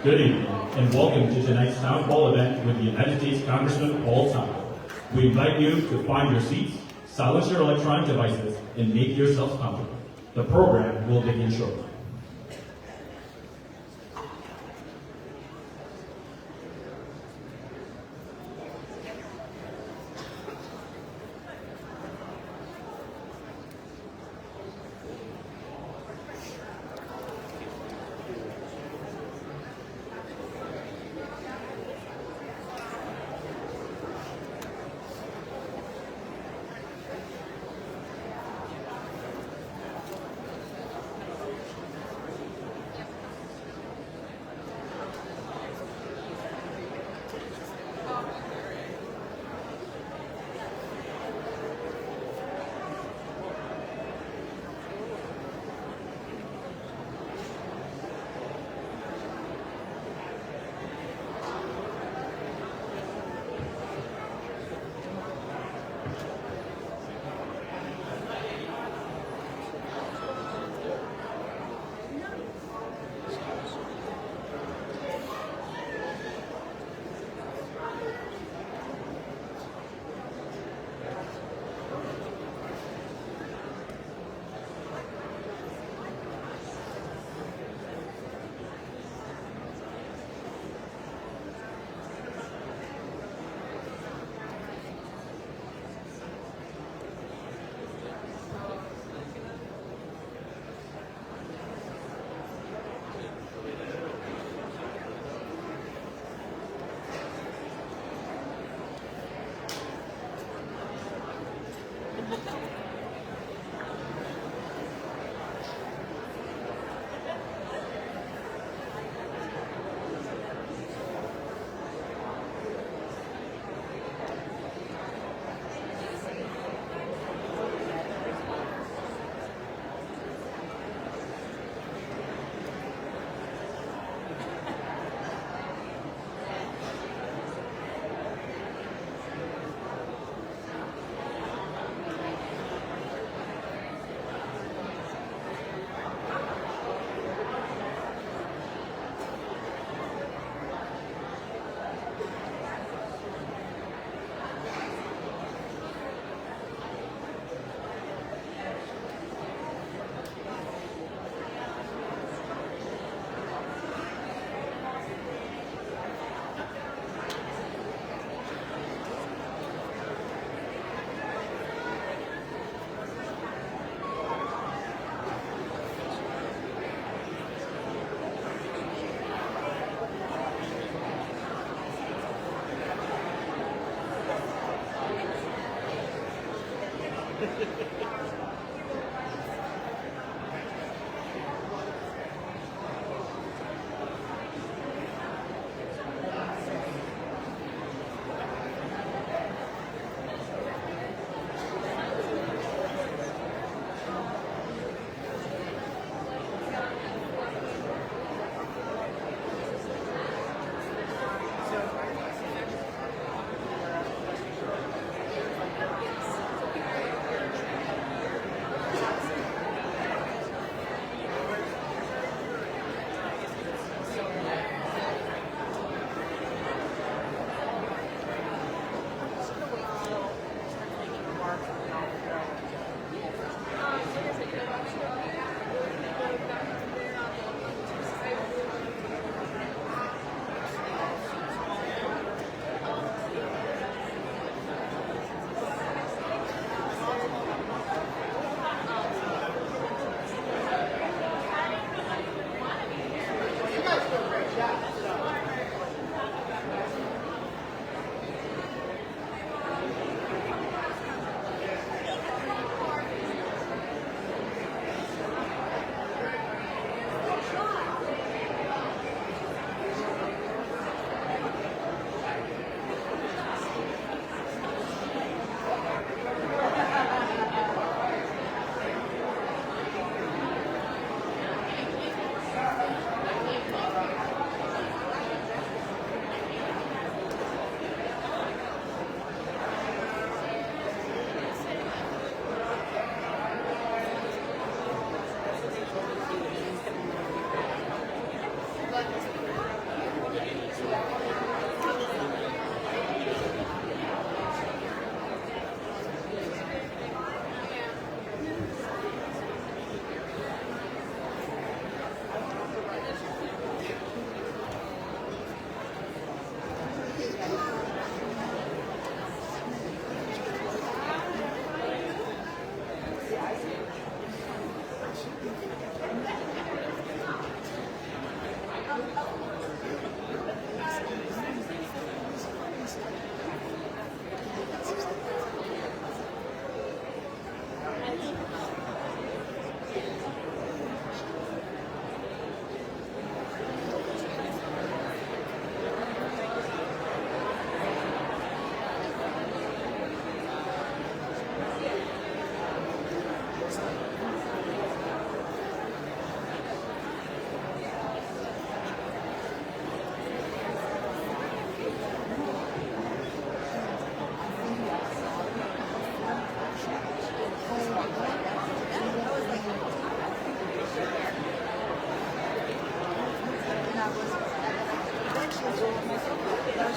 Good evening, and welcome to tonight's town hall event with the United States Congressman Paul Thomas. We invite you to find your seats, silence your electronic devices, and make yourselves comfortable. The program will begin shortly.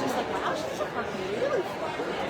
just like, wow, she's working really far.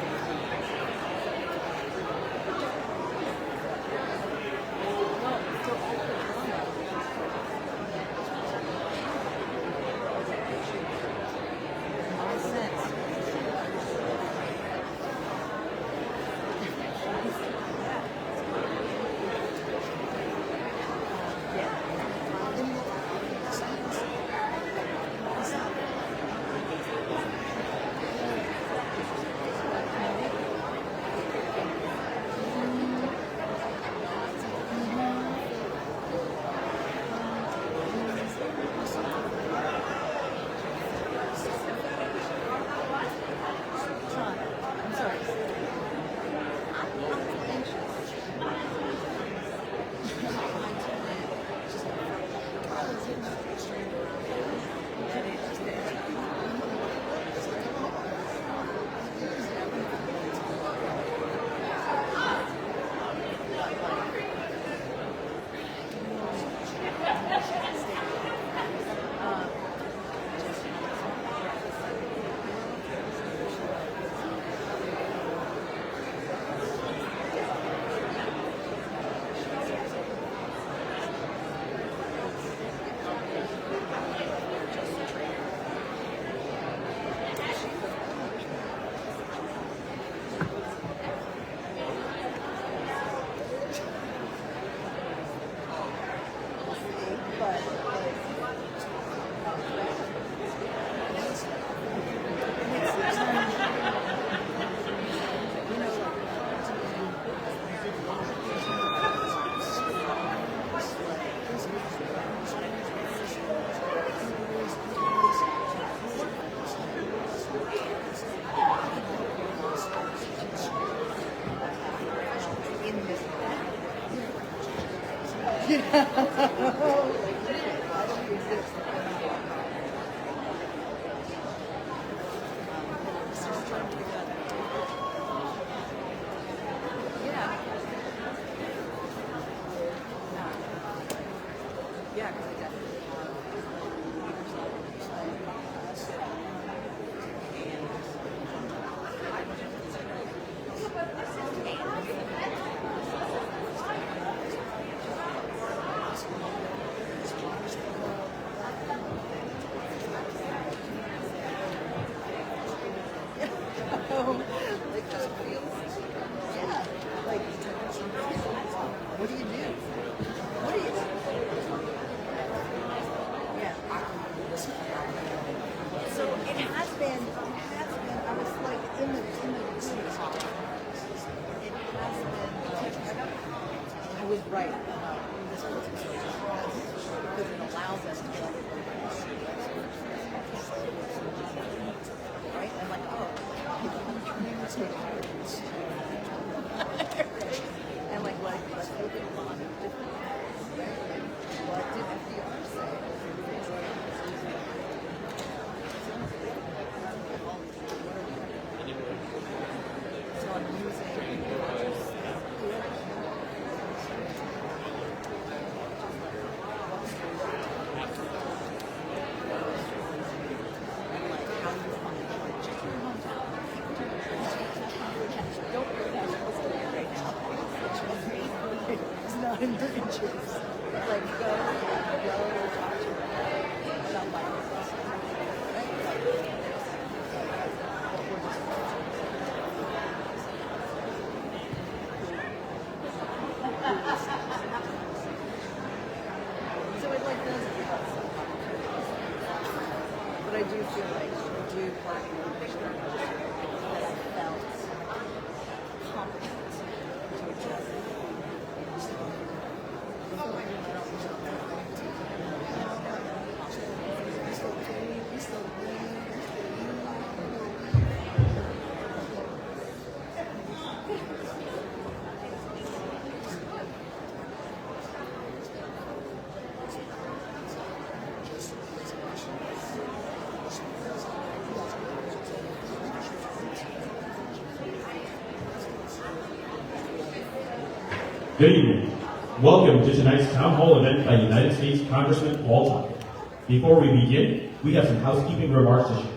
Good evening. Welcome to tonight's Town Hall event by United States Congressman Paul Thompson. Before we begin, we have some housekeeping remarks to share.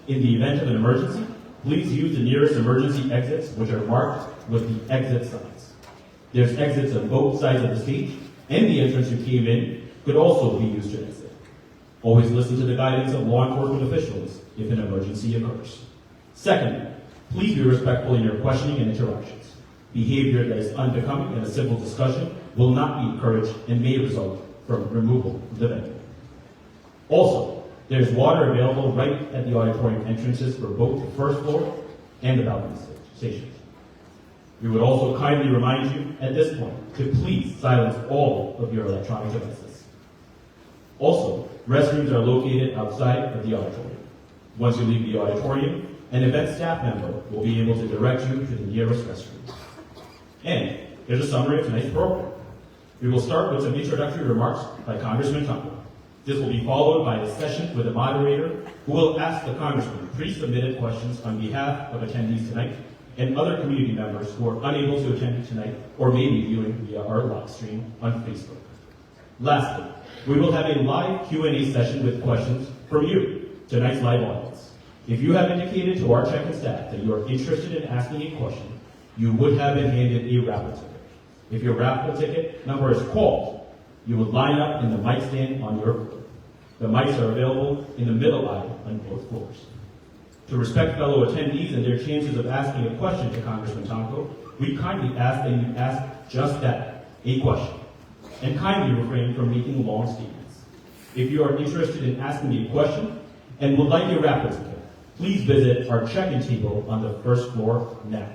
In the event of an emergency, please use the nearest emergency exits, which are marked with the exit signs. There's exits on both sides of the stage, and the entrance you came in could also be used to exit. Always listen to the guidance of law enforcement officials if an emergency occurs. Second, please be respectful in your questioning and interactions. Behavior that is unbecoming in a civil discussion will not be encouraged and may result from removal of the venue. Also, there's water available right at the auditorium entrances for both the first floor and the balcony stations. We would also kindly remind you at this point to please silence all of your electronic devices. Also, restrooms are located outside of the auditorium. Once you leave the auditorium, an event staff member will be able to direct you to the nearest restroom. And here's a summary of tonight's program. We will start with some introductory remarks by Congressman Tonko. This will be followed by a session with a moderator who will ask the Congressman pre-submitted questions on behalf of attendees tonight and other community members who are unable to attend tonight or may be viewing via our live stream on Facebook. Lastly, we will have a live Q&A session with questions from you, tonight's live audience. If you have indicated to our check-in staff that you are interested in asking a question, you would have been handed a raffle ticket. If your raffle ticket number is called, you would line up in the mic stand on your floor. The mics are available in the middle aisle on both floors. To respect fellow attendees and their chances of asking a question to Congressman Tonko, we kindly ask that you ask just that, a question, and kindly refrain from making long statements. If you are interested in asking a question and would like a raffle ticket, please visit our check-in table on the first floor now.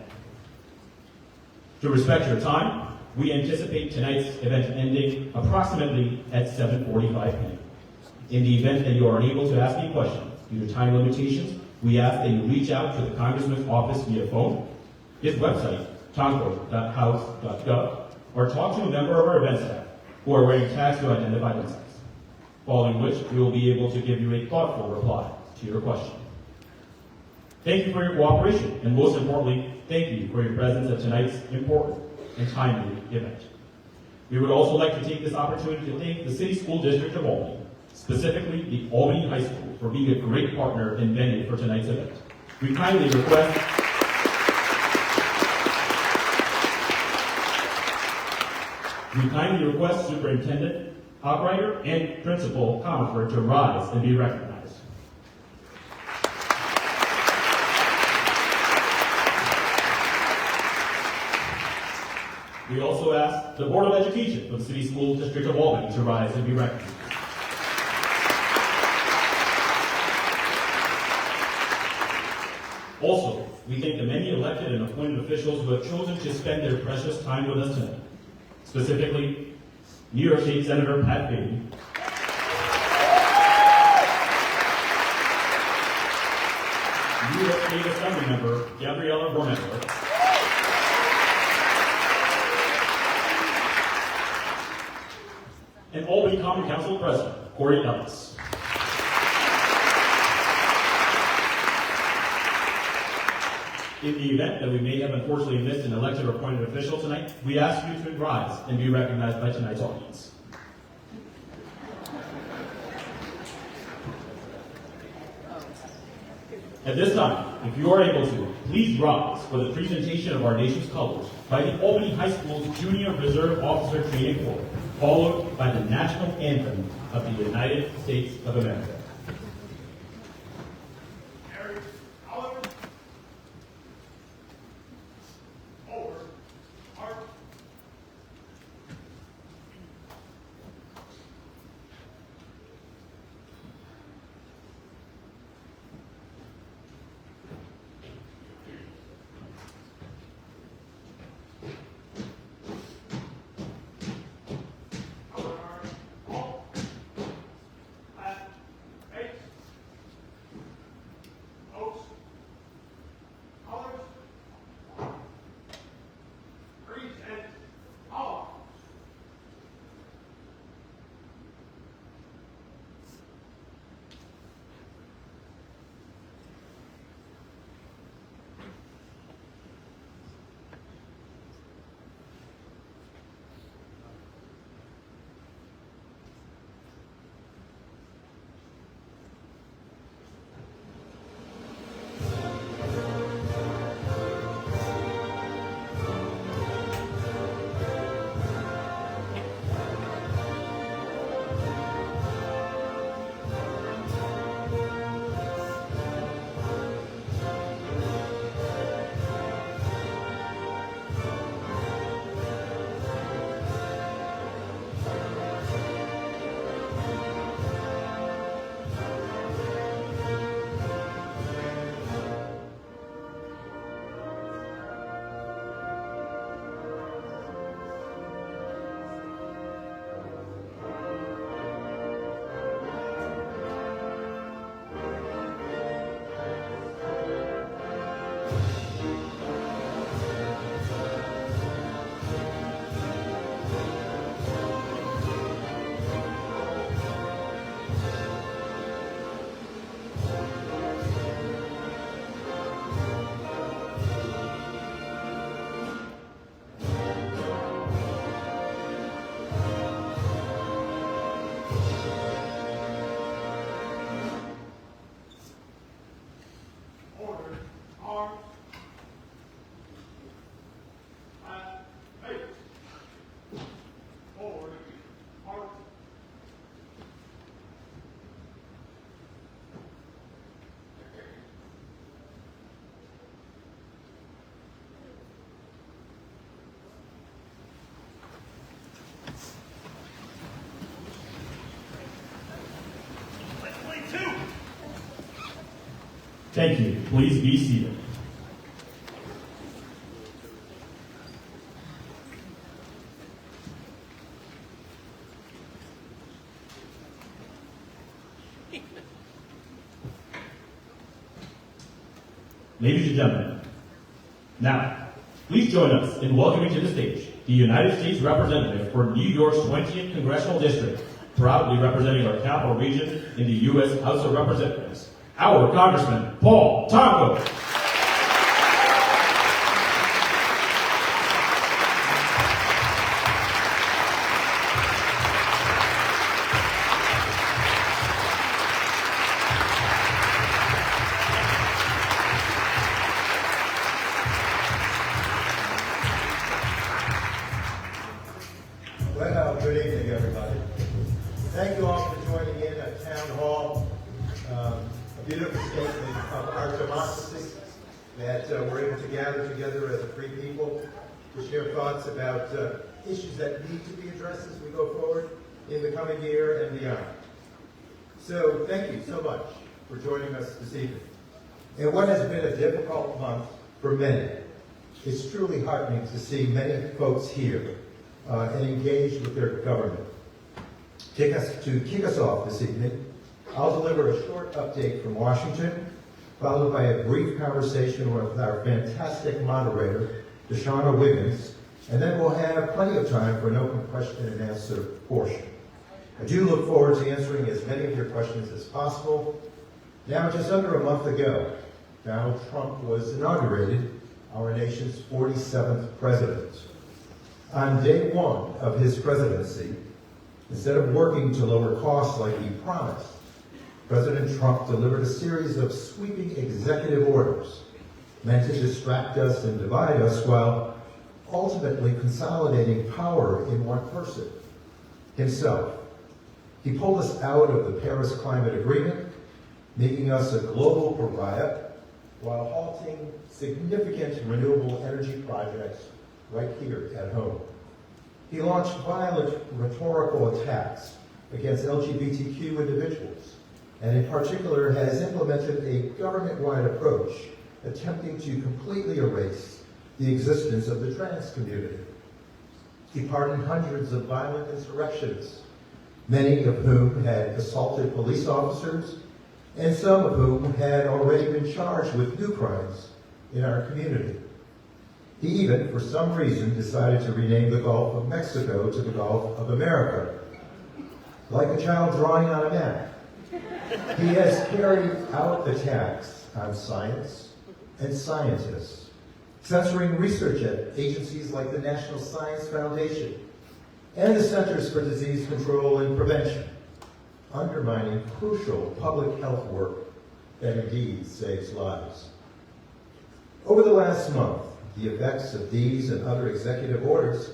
To respect your time, we anticipate tonight's event ending approximately at 7:45 p.m. In the event that you are unable to ask a question due to time limitations, we ask that you reach out to the Congressman's office via phone, his website, tonko.house.gov, or talk to a member of our event staff who are wearing tags to identify themselves, following which we will be able to give you a thoughtful reply to your question. Thank you for your cooperation, and most importantly, thank you for your presence at tonight's important and timely event. We would also like to take this opportunity to thank the City School District of Albany, specifically the Albany High School, for being a great partner and venue for tonight's event. We kindly request Superintendent Hopwriter and Principal Comerford to rise and be recognized. We also ask the Board of Education of the City School District of Albany to rise and be recognized. Also, we thank the many elected and appointed officials who have chosen to spend their precious time with us tonight. Specifically, New York State Senator Pat Beatty, New York State Assembly Member Gabriela Romero, and Albany Common Council President Corey Ellis. In the event that we may have unfortunately missed an elected or appointed official tonight, we ask you to rise and be recognized by tonight's audience. At this time, if you are able to, please rise for the presentation of our nation's colors by the Albany High School's Junior Reserve Officer Training Corps, followed by the national anthem of the United States of America. Thank you. Please be seated. Ladies and gentlemen, now, please join us in welcoming to the stage the United States Representative for New York's 20th Congressional District, proudly representing our capital region in the U.S. House of Representatives, our Congressman, Paul Tonko. Well, good evening, everybody. Thank you all for joining in at Town Hall. A beautiful statement of our democracy that we're able to gather together as a free people to share thoughts about issues that need to be addressed as we go forward in the coming year and beyond. So thank you so much for joining us this evening. In what has been a difficult month for many, it's truly heartening to see many folks here and engaged with their government. To kick us off this evening, I'll deliver a short update from Washington, followed by a brief conversation with our fantastic moderator, Deshauna Wiggins, and then we'll have plenty of time for an open question and answer portion. I do look forward to answering as many of your questions as possible. Now, just under a month ago, Donald Trump was inaugurated, our nation's 47th president. On day one of his presidency, instead of working to lower costs like he promised, President Trump delivered a series of sweeping executive orders meant to distract us and divide us while ultimately consolidating power in one person, himself. He pulled us out of the Paris Climate Agreement, making us a global pariah while halting significant renewable energy projects right here at home. He launched violent rhetorical attacks against LGBTQ individuals, and in particular has implemented a government-wide approach attempting to completely erase the existence of the trans community. He pardoned hundreds of violent insurrectionists, many of whom had assaulted police officers, and some of whom had already been charged with new crimes in our community. He even, for some reason, decided to rename the Gulf of Mexico to the Gulf of America. Like a child drawing on a map, he has carried out attacks on science and scientists, censoring research at agencies like the National Science Foundation and the Centers for Disease Control and Prevention, undermining crucial public health work that indeed saves lives. Over the last month, the effects of these and other executive orders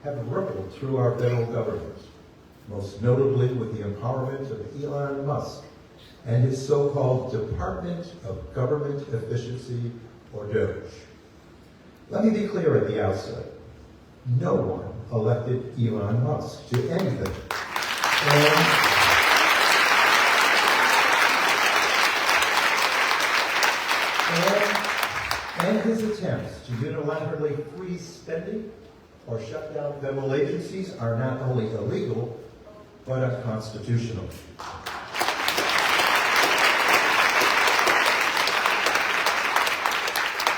have rippled through our federal government, most notably with the empowerment of Elon Musk and his so-called Department of Government Efficiency, or DOGE. Let me be clear at the outset. No one elected Elon Musk to anything. And his attempts to unilaterally freeze spending or shut down federal agencies are not only illegal, but unconstitutional.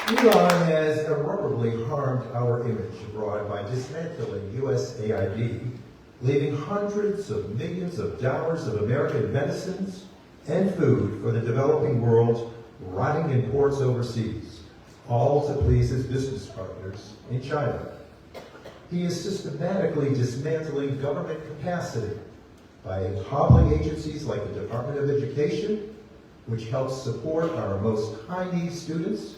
Elon has irreparably harmed our image abroad by dismantling USAID, leaving hundreds of millions of dollars of American medicines and food for the developing world rotting in ports overseas, all to please his business partners in China. He is systematically dismantling government capacity by hobbling agencies like the Department of Education, which helps support our most high-need students,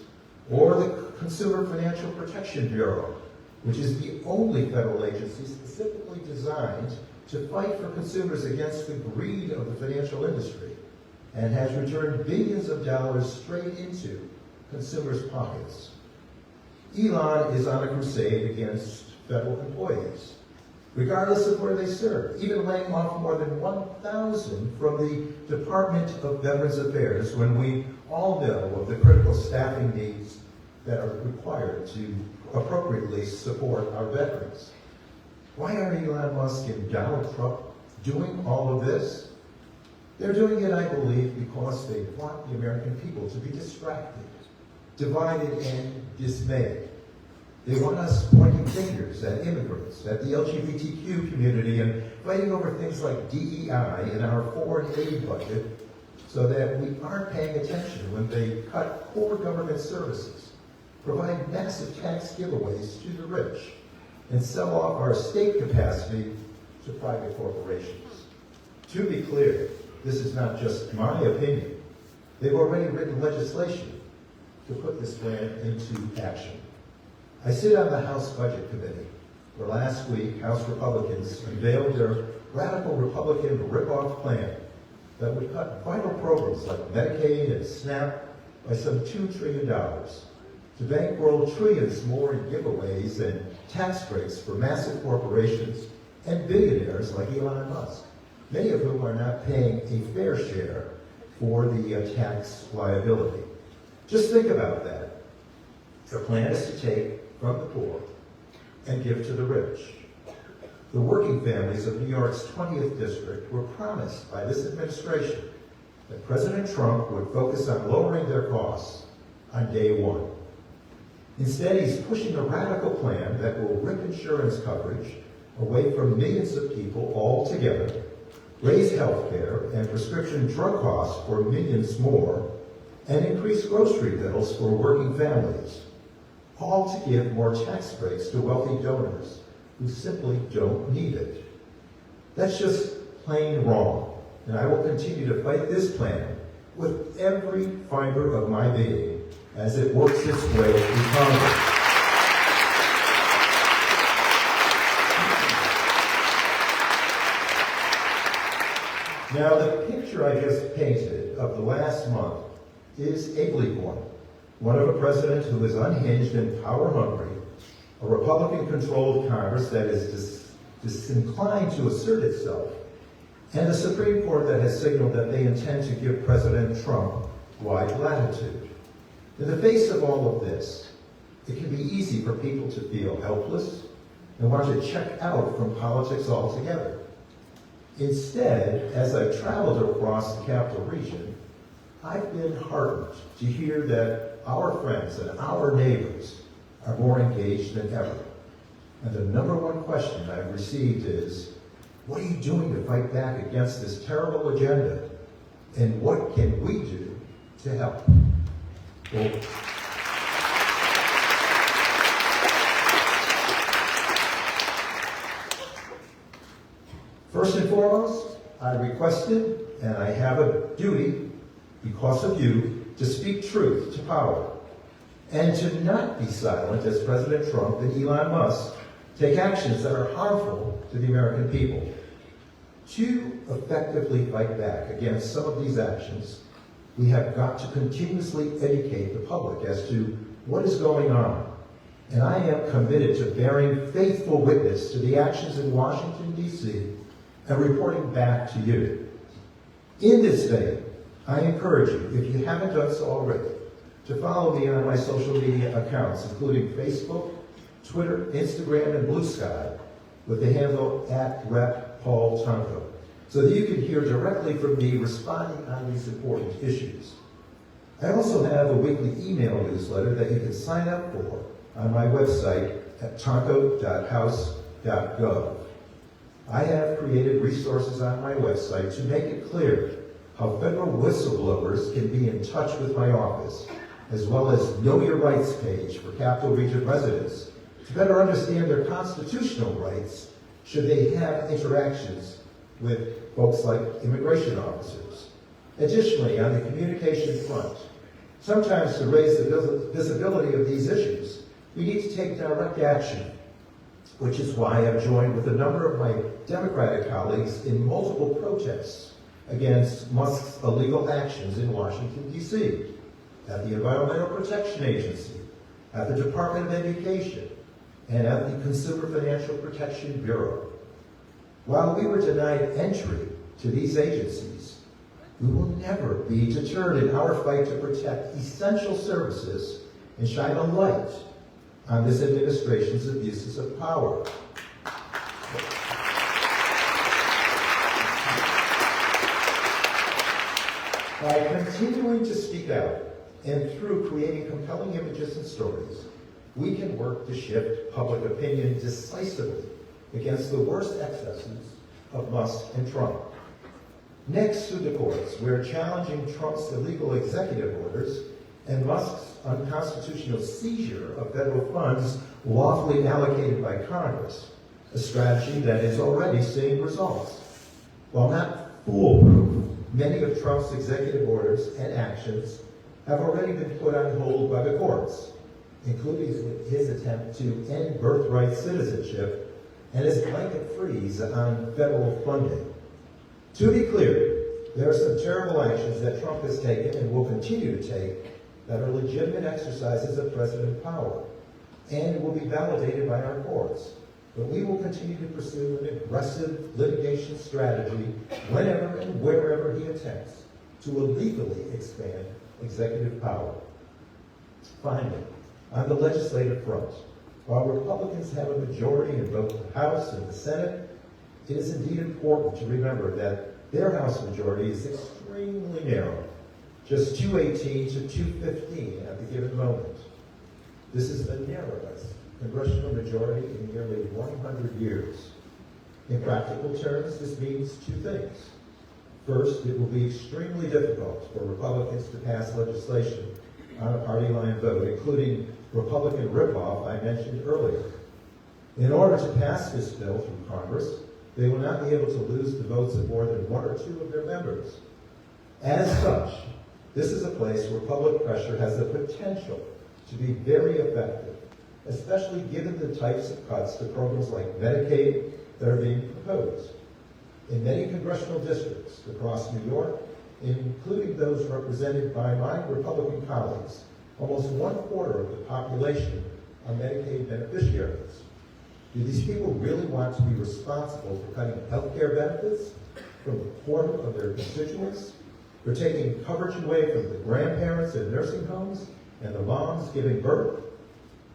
or the Consumer Financial Protection Bureau, which is the only federal agency specifically designed to fight for consumers against the greed of the financial industry, and has returned billions of dollars straight into consumers' pockets. Elon is on a crusade against federal employees, regardless of where they serve, even laying off more than 1,000 from the Department of Veterans Affairs, when we all know of the critical staffing needs that are required to appropriately support our veterans. Why are Elon Musk and Donald Trump doing all of this? They're doing it, I believe, because they want the American people to be distracted, divided, and dismayed. They want us pointing fingers at immigrants, at the LGBTQ community, and fighting over things like DEI in our foreign aid budget, so that we aren't paying attention when they cut core government services, provide massive tax giveaways to the rich, and sell off our state capacity to private corporations. To be clear, this is not just my opinion. They've already written legislation to put this plan into action. I sit on the House Budget Committee, where last week House Republicans unveiled their radical Republican rip-off plan that would cut vital programs like Medicaid and SNAP by some $2 trillion, to bankroll trillions more in giveaways and tax breaks for massive corporations and billionaires like Elon Musk, many of whom are not paying a fair share for the tax liability. Just think about that. Their plan is to take from the poor and give to the rich. The working families of New York's 20th district were promised by this administration that President Trump would focus on lowering their costs on day one. Instead, he's pushing a radical plan that will rip insurance coverage away from millions of people altogether, raise health care and prescription drug costs for millions more, and increase grocery bills for working families, all to give more tax breaks to wealthy donors who simply don't need it. That's just plain wrong, and I will continue to fight this plan with every fiber of my being as it works its way through Congress. Now, the picture I just painted of the last month is a bleak one of a president who is unhinged and power-hungry, a Republican-controlled Congress that is disinclined to assert itself, and a Supreme Court that has signaled that they intend to give President Trump wide latitude. In the face of all of this, it can be easy for people to feel helpless and want to check out from politics altogether. Instead, as I've traveled across the capital region, I've been heartened to hear that our friends and our neighbors are more engaged than ever. And the number one question I've received is, what are you doing to fight back against this terrible agenda? And what can we do to help? Well, first and foremost, I requested, and I have a duty, because of you, to speak truth to power, and to not be silent as President Trump and Elon Musk take actions that are harmful to the American people. To effectively fight back against some of these actions, we have got to continuously educate the public as to what is going on. And I am committed to bearing faithful witness to the actions in Washington, D.C., and reporting back to you. In this vein, I encourage you, if you haven't done so already, to follow me on my social media accounts, including Facebook, Twitter, Instagram, and Blue Sky, with the handle @RepPaulTonko, so that you can hear directly from me responding on these important issues. I also have a weekly email newsletter that you can sign up for on my website at tonto.house.gov. I have created resources on my website to make it clear how federal whistleblowers can be in touch with my office, as well as Know Your Rights page for Capital Region residents to better understand their constitutional rights should they have interactions with folks like immigration officers. Additionally, on the communication front, sometimes to raise the visibility of these issues, we need to take direct action, which is why I've joined with a number of my Democratic colleagues in multiple protests against Musk's illegal actions in Washington, D.C., at the Environmental Protection Agency, at the Department of Education, and at the Consumer Financial Protection Bureau. While we were denied entry to these agencies, we will never be deterred in our fight to protect essential services and shine a light on this administration's abuses of power. By continuing to speak out and through creating compelling images and stories, we can work to shift public opinion decisively against the worst excesses of Musk and Trump. Next to the courts, we're challenging Trump's illegal executive orders and Musk's unconstitutional seizure of federal funds lawfully allocated by Congress, a strategy that is already seeing results. While not foolproof, many of Trump's executive orders and actions have already been put on hold by the courts, including his attempt to end birthright citizenship and his blanket freeze on federal funding. To be clear, there are some terrible actions that Trump has taken and will continue to take that are legitimate exercises of president power and will be validated by our courts. But we will continue to pursue an aggressive litigation strategy whenever and wherever he attempts to illegally expand executive power. Finally, on the legislative front, while Republicans have a majority in both the House and the Senate, it is indeed important to remember that their House majority is extremely narrow, just 218 to 215 at the given moment. This is the narrowest congressional majority in nearly 100 years. In practical terms, this means two things. First, it will be extremely difficult for Republicans to pass legislation on a party line vote, including Republican ripoff I mentioned earlier. In order to pass this bill through Congress, they will not be able to lose the votes of more than one or two of their members. As such, this is a place where public pressure has the potential to be very effective, especially given the types of cuts to programs like Medicaid that are being proposed. In many congressional districts across New York, including those represented by my Republican colleagues, almost 1/4 of the population are Medicaid beneficiaries. Do these people really want to be responsible for cutting health care benefits from the poor of their constituents? For taking coverage away from the grandparents in nursing homes and the moms giving birth?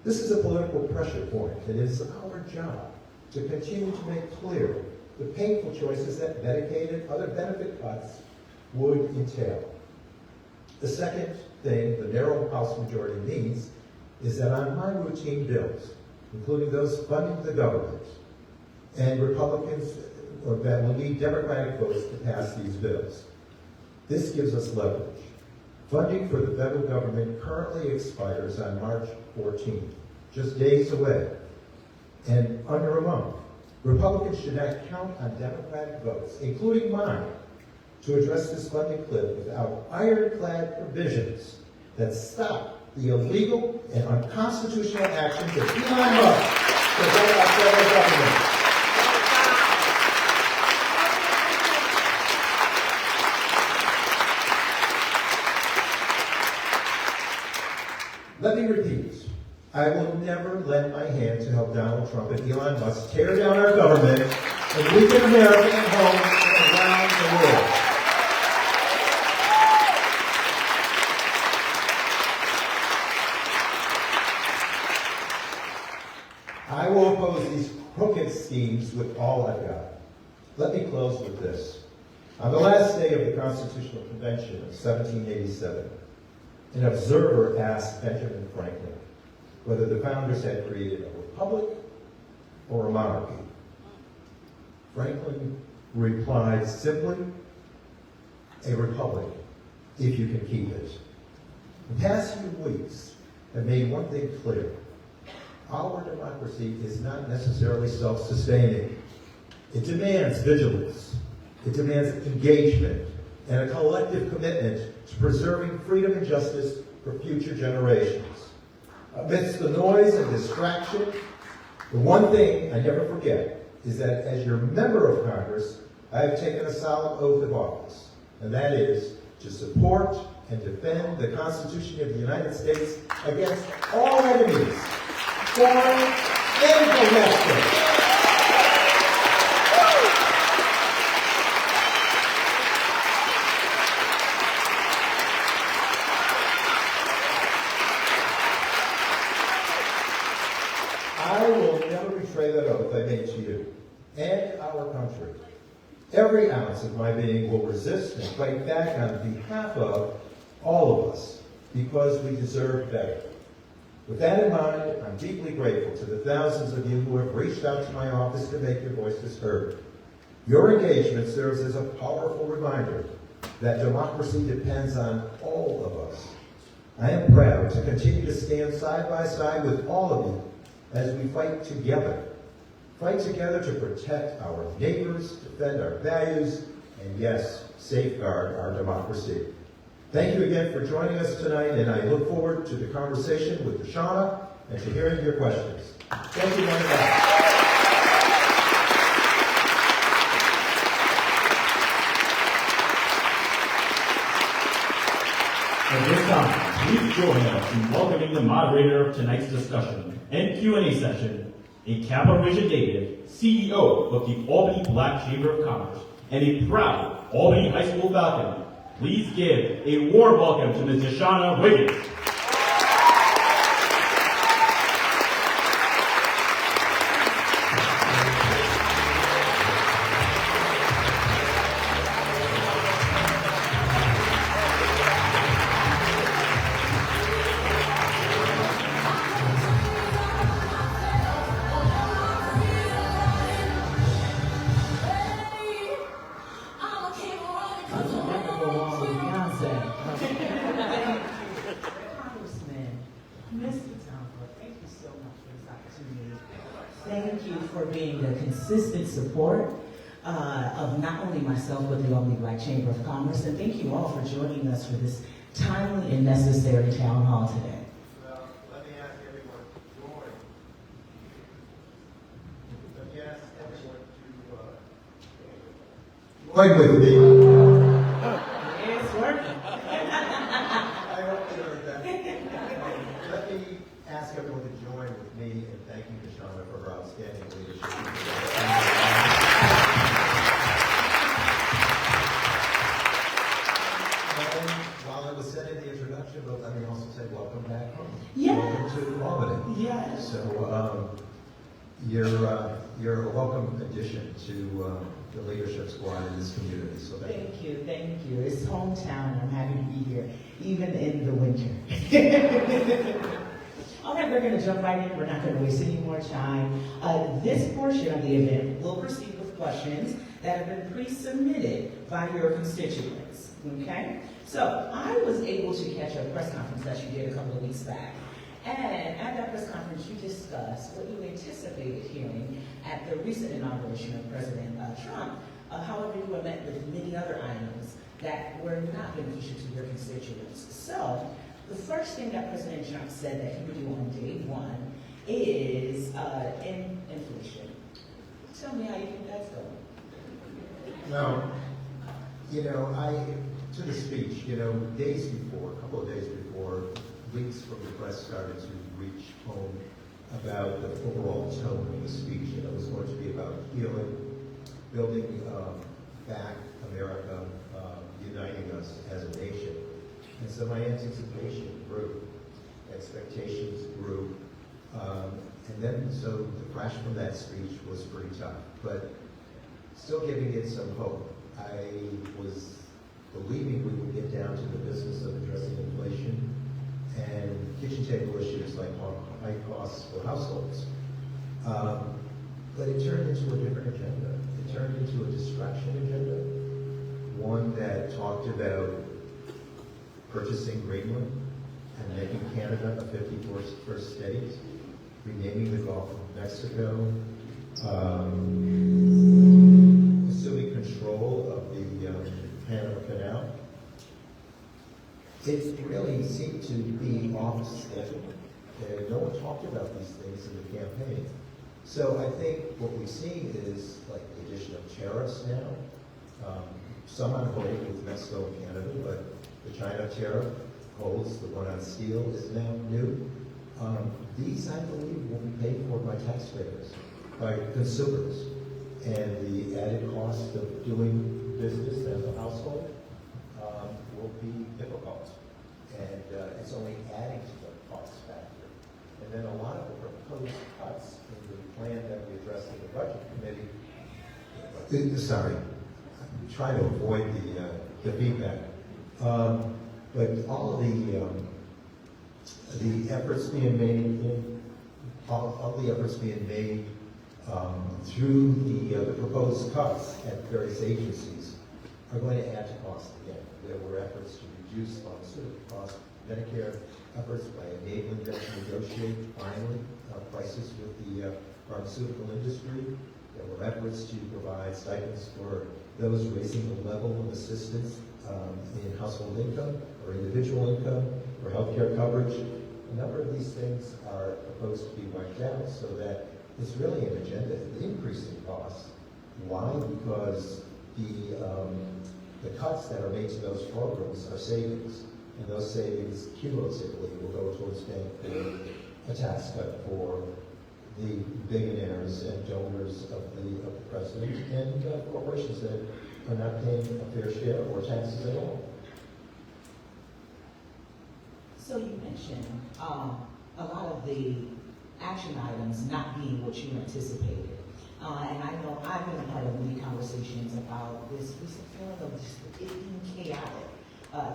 This is a political pressure point, and it is our job to continue to make clear the painful choices that Medicaid and other benefit cuts would entail. The second thing the narrow House majority means is that on my routine bills, including those funding the government, and Republicans that will need Democratic votes to pass these bills, this gives us leverage. Funding for the federal government currently expires on March 14th, just days away. And under a month, Republicans should not count on Democratic votes, including mine, to address this funding cliff without ironclad provisions that stop the illegal and unconstitutional actions of Elon Musk to vote our federal government. Let me repeat, I will never lend my hand to help Donald Trump and Elon Musk tear down our government and weaken America and homes around the world. I will oppose these crooked schemes with all I've got. Let me close with this. On the last day of the Constitutional Convention of 1787, An observer asked Benjamin Franklin whether the founders had created a republic or a monarchy. Franklin replied simply, a republic, if you can keep it. The past few weeks have made one thing clear. Our democracy is not necessarily self-sustaining. It demands vigilance. It demands engagement and a collective commitment to preserving freedom and justice for future generations. Amidst the noise and distraction, the one thing I never forget is that as your member of Congress, I have taken a solemn oath of office, and that is to support and defend the Constitution of the United States against all enemies, foreign and domestic. I will never betray that oath I made to you and our country. Every ounce of my being will resist and fight back on behalf of all of us, because we deserve better. With that in mind, I'm deeply grateful to the thousands of you who have reached out to my office to make your voices heard. Your engagement serves as a powerful reminder that democracy depends on all of us. I am proud to continue to stand side by side with all of you as we fight together. Fight together to protect our neighbors, defend our values, and yes, safeguard our democracy. Thank you again for joining us tonight, and I look forward to the conversation with Deshauna and to hearing your questions. Thank you very much. At this time, please join us in welcoming the moderator of tonight's discussion and Q&A session, a Capital Region native, CEO of the Albany Black Chamber of Commerce, and a proud Albany High School Falcon. Please give a warm welcome to Ms. Deshauna Wiggins. Congressman, Mr. Townford, thank you so much for this opportunity. Thank you for being the consistent support of not only myself, but the Albany Black Chamber of Commerce. And thank you all for joining us for this timely and necessary town hall today. Well, let me ask everyone to join. Let me ask everyone to join with me. It's working. I hope you heard that. Let me ask everyone to join with me in thanking Deshauna for her outstanding leadership. And while I was said in the introduction, but let me also say welcome back home. Yes. Welcome to Albany. Yes. So you're a welcome addition to the leadership squad in this community. So Thank you. It's hometown, and I'm happy to be here, even in the winter. All right, we're going to jump right in. We're not going to waste any more time. This portion of the event will proceed with questions that have been pre-submitted by your constituents. Okay? So I was able to catch a press conference that you did a couple of weeks back. And at that press conference, you discussed what you anticipated hearing at the recent inauguration of President Trump. However, you were met with many other items that were not beneficial to your constituents. So, the first thing that President Trump said that he would do on day one is inflation. Tell me how you think that's going. Now, to the speech, days before, a couple of days before, leaks from the press started to reach home about the overall tone of the speech. It was going to be about healing, building back America, uniting us as a nation. And so my anticipation grew, expectations grew, and then so the crash from that speech was pretty tough, but still giving it some hope. I was believing we would get down to the business of addressing inflation and kitchen table issues like high costs for households. But it turned into a different agenda. It turned into a distraction agenda, one that talked about purchasing Greenland and making Canada a 51st state, renaming the Gulf of Mexico, assuming control of the Panama Canal. It really seemed to be off schedule. And no one talked about these things in the campaign. So I think what we've seen is like the addition of tariffs now. Some on hold with Mexico and Canada, but the China tariff holds. The one on steel is now new. These, I believe, will be paid for by taxpayers, by consumers, and the added cost of doing business as a household will be difficult, and it's only adding to the cost factor. And then a lot of the proposed cuts in the plan that we addressed in the Budget Committee, sorry, I'm trying to avoid the feedback, but all of the efforts being made all the efforts being made through the proposed cuts at various agencies are going to add to cost again. There were efforts to reduce pharmaceutical costs, Medicare efforts by enabling them to negotiate finally prices with the pharmaceutical industry. There were efforts to provide stipends for those raising the level of assistance in household income or individual income or healthcare coverage. A number of these things are proposed to be wiped out so that it's really an agenda of increasing costs. Why? Because the cuts that are made to those programs are savings, and those savings cumulatively will go towards paying for a tax cut for the billionaires and donors of the president and corporations that are not paying a fair share or taxes at all. So you mentioned a lot of the action items not being what you anticipated. And I know I've been a part of many conversations about this recent feeling of just it being chaotic.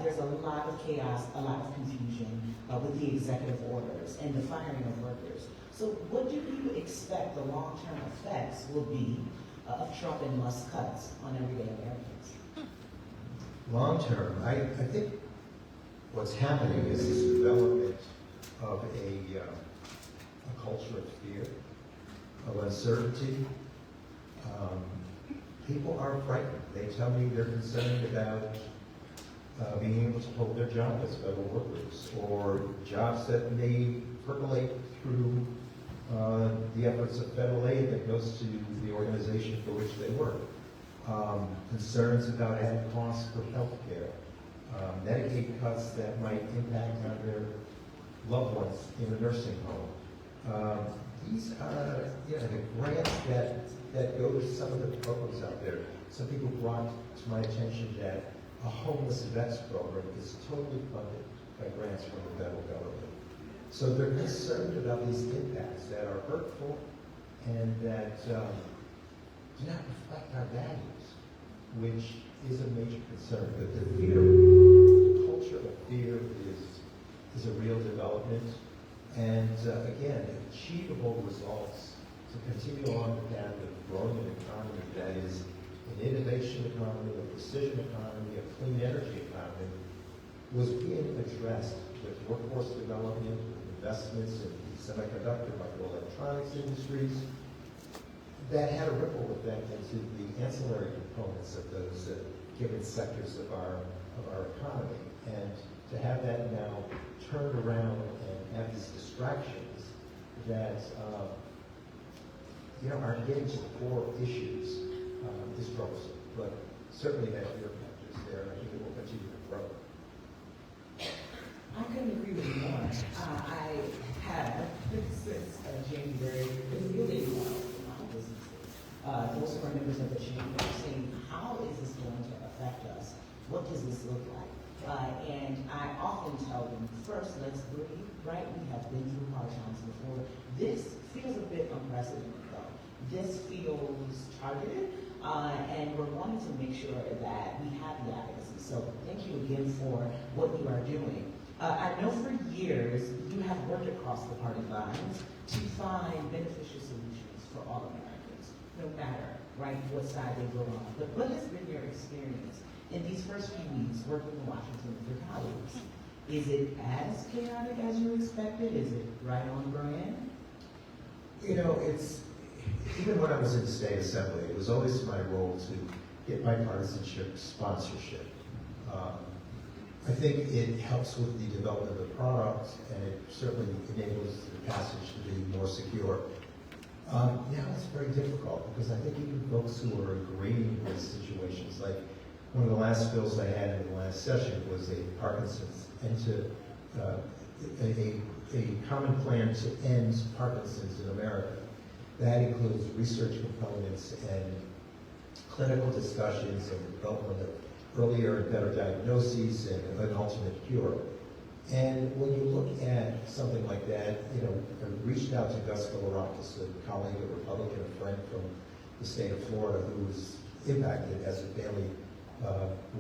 There's a lot of chaos, a lot of confusion with the executive orders and the firing of workers. So what do you expect the long-term effects will be of Trump and Musk cuts on everyday Americans? Long-term, I think what's happening is this development of a culture of fear, of uncertainty. People are frightened. They tell me they're concerned about being able to hold their job as federal workers, or jobs that may percolate through the efforts of federal aid that goes to the organization for which they work. Concerns about added costs for health care, Medicaid cuts that might impact on their loved ones in a nursing home. These are the grants that go to some of the programs out there. Some people brought to my attention that a homeless vets program is totally funded by grants from the federal government. So they're concerned about these impacts that are hurtful and that do not reflect our values, which is a major concern. But the fear, the culture of fear is a real development. And again, achievable results to continue on the path of growing an economy that is an innovation economy, a precision economy, a clean energy economy, was being addressed with workforce development, with investments in the semiconductor, microelectronics industries, that had a ripple effect into the ancillary components of those given sectors of our economy. And to have that now turned around and have these distractions that aren't getting to the core issues is troublesome. But certainly that fear factor is there, and I think it will continue to grow. I couldn't agree with you more. I have, since January, been really involved in my businesses. Those who are members of the chamber are saying, how is this going to affect us? What does this look like? And I often tell them, first, let's breathe, right? We have been through hard times before. This feels a bit unprecedented, though. This feels targeted, and we're wanting to make sure that we have the advocacy. So thank you again for what you are doing. I know for years you have worked across the party lines to find beneficial solutions for all Americans, no matter, right, what side they go on. But what has been your experience in these first few weeks working in Washington with your colleagues? Is it as chaotic as you expected? Is it right on brand? You know, it's, even when I was in the state assembly, it was always my role to get bipartisanship sponsorship. I think it helps with the development of the product, and it certainly enables the passage to be more secure. Now it's very difficult, because I think even folks who are agreeing with situations, like one of the last bills I had in the last session was a Parkinson's, and a common plan to end Parkinson's in America. That includes research components and clinical discussions and development of earlier and better diagnoses and an ultimate cure. And when you look at something like that, you know, I reached out to Gus Philaropoulos, a colleague, a Republican, a friend from the state of Florida, who was impacted as a family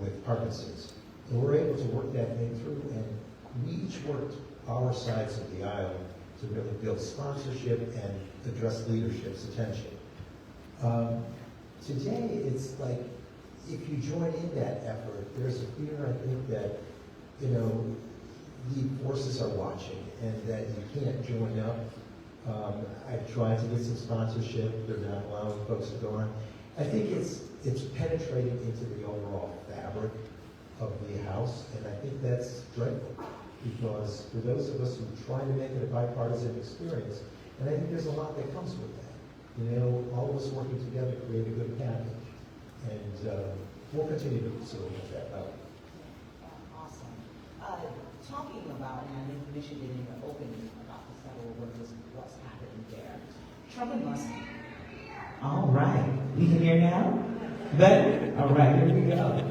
with Parkinson's. And we're able to work that thing through, and we each worked our sides of the aisle to really build sponsorship and address leadership's attention. Today, it's like, if you join in that effort, there's a fear, I think, that, you know, the forces are watching and that you can't join up. I've tried to get some sponsorship. They're not allowing folks to go on. I think it's penetrating into the overall fabric of the House, and I think that's dreadful, because for those of us who try to make it a bipartisan experience, and I think there's a lot that comes with that. You know, all of us working together create a good package. And we'll continue to facilitate that out. Awesome. Talking about, and I think you mentioned it in your opening about the federal workers, what's happening there. Trump and Musk. All right. We can hear now? Better? All right, here we go.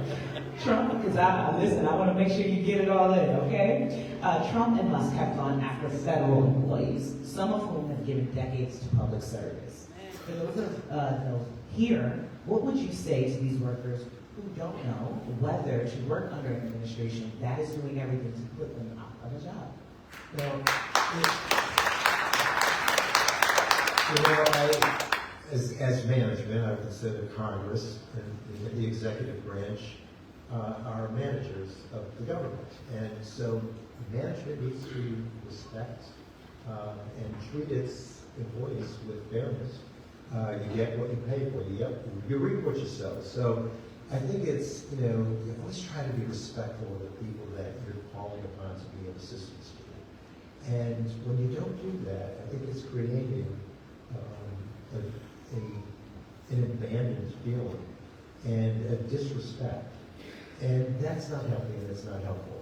Trump, because listen, I want to make sure you get it all in, okay? Trump and Musk have gone after federal employees, some of whom have given decades to public service. For those of here, what would you say to these workers who don't know whether to work under an administration that is doing everything to put them out of a job? Well, as management, I consider Congress and the executive branch are managers of the government. And so management needs to respect and treat its employees with fairness. You get what you pay for. You reap what you sow. So I think it's, you know, you always try to be respectful of the people that you're calling upon to be of assistance to. And when you don't do that, I think it's creating an abandoned feeling and a disrespect. And that's not healthy, and it's not helpful.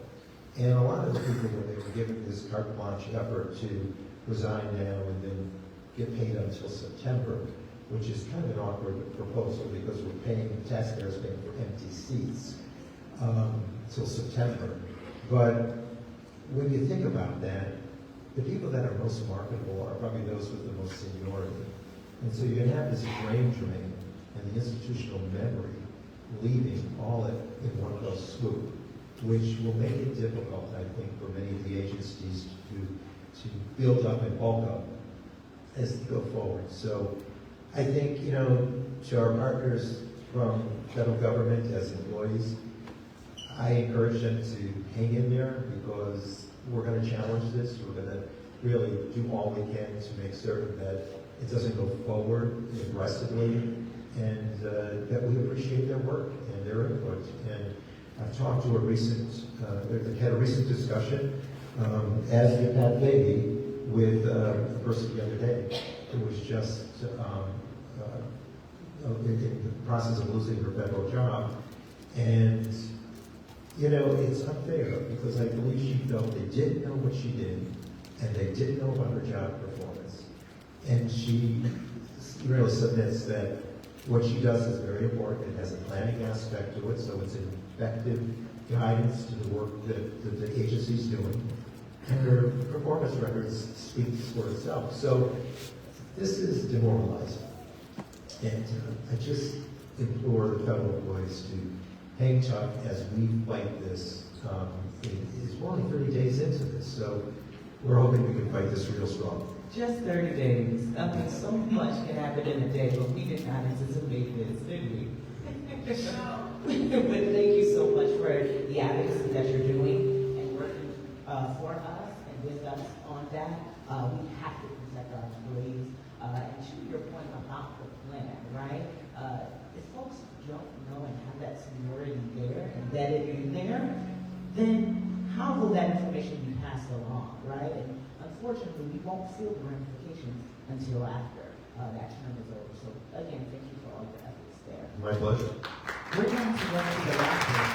And a lot of the people, when they were given this carte blanche effort to resign now and then get paid until September, which is kind of an awkward proposal because we're paying, the taxpayers paying for empty seats till September. But when you think about that, the people that are most marketable are probably those with the most seniority. And so you're going to have this brain drain and the institutional memory leaving all in one fell swoop, which will make it difficult, I think, for many of the agencies to build up and bulk up as they go forward. So I think, you know, to our partners from federal government as employees, I encourage them to hang in there, because we're going to challenge this. We're going to really do all we can to make certain that it doesn't go forward aggressively, and that we appreciate their work and their input. And I've talked to had a recent discussion, as did Pat Davey, with a person the other day who was just in the process of losing her federal job. And, you know, it's unfair, because I believe she felt they didn't know what she did, and they didn't know about her job performance. And she really submits that what she does is very important. It has a planning aspect to it, so it's an effective guidance to the work that the agency's doing. And her performance records speak for itself. So this is demoralizing. And I just implore the federal employees to hang tough as we fight this We're only 30 days into this, so we're hoping we can fight this real strong. Just 30 days. I mean, so much can happen in a day, but we did not anticipate this, did we? But thank you so much for the advocacy that you're doing and working for us and with us on that. We have to protect our employees. And to your point about the plan, right? If folks don't know and have that seniority there, embedded in there, then how will that information be passed along, right? And unfortunately, we won't feel the ramifications until after that term is over. So again, thank you for all your efforts there. My pleasure. We're going to go to the last one.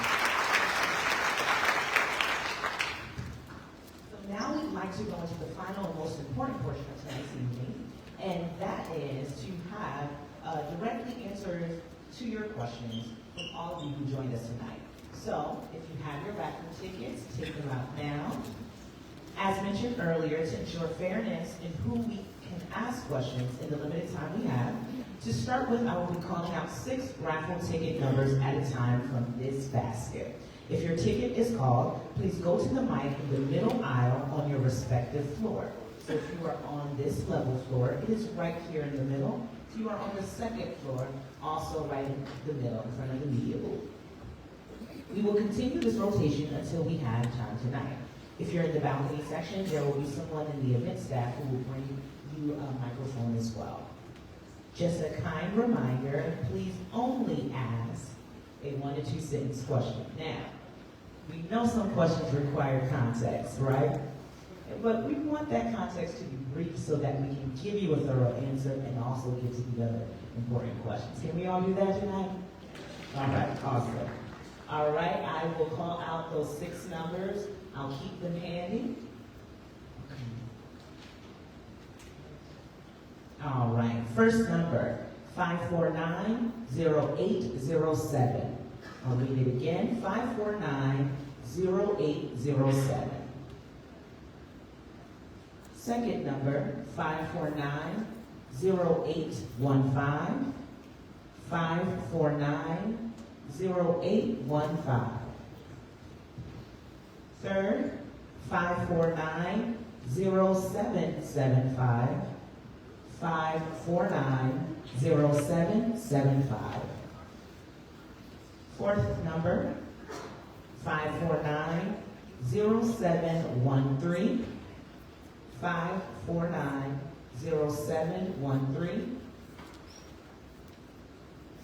So now we'd like to go into the final and most important portion of tonight's evening, and that is to have directly answers to your questions from all of you who joined us tonight. So if you have your bathroom tickets, take them out now. As mentioned earlier, to ensure fairness in who we can ask questions in the limited time we have, to start with, I will be calling out 6 raffle ticket numbers at a time from this basket. If your ticket is called, please go to the mic in the middle aisle on your respective floor. So if you are on this level floor, it is right here in the middle. If you are on the second floor, also right in the middle, in front of the media booth. We will continue this rotation until we have time tonight. If you're in the balcony section, there will be someone in the event staff who will bring you a microphone as well. Just a kind reminder, please only ask a 1 to 2 sentence question. Now, we know some questions require context, right? But we want that context to be brief so that we can give you a thorough answer and also get to the other important questions. Can we all do that tonight? All right, awesome. All right, I will call out those 6 numbers. I'll keep them handy. All right, first number, 549-0807. I'll read it again, 549-0807. Second number, 549-0815. 549-0815. Third, 549-0775. 549-0775. Fourth number, 549-0713. 549-0713.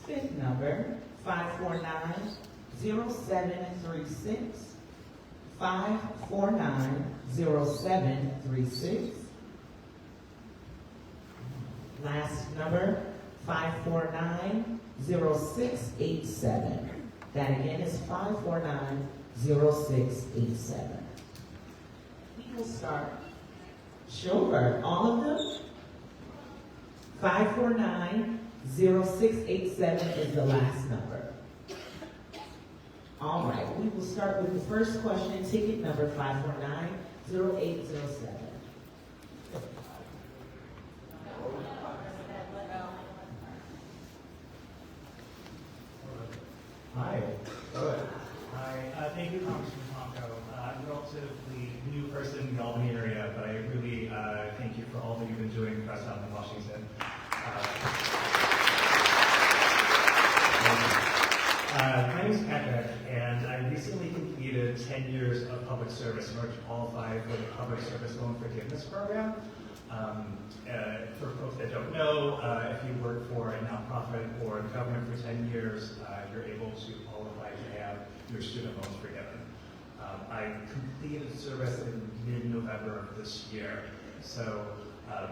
Fifth number, 549-0736. 549-0736. Last number, 549-0687. That again is 549-0687. We will start. Sure, all of them? 549-0687 is the last number. All right, we will start with the first question, ticket number 549-0807. Hi. Hi, thank you, Congressman Tonko. I'm a relatively new person in the Albany area, but I really thank you for all that you've been doing for us out in Washington. My name is Patrick, and I recently completed 10 years of public service in order to qualify for the Public Service Loan Forgiveness Program. For folks that don't know, if you work for a nonprofit or the government for 10 years, you're able to qualify to have your student loans forgiven. I completed service in mid-November of this year, so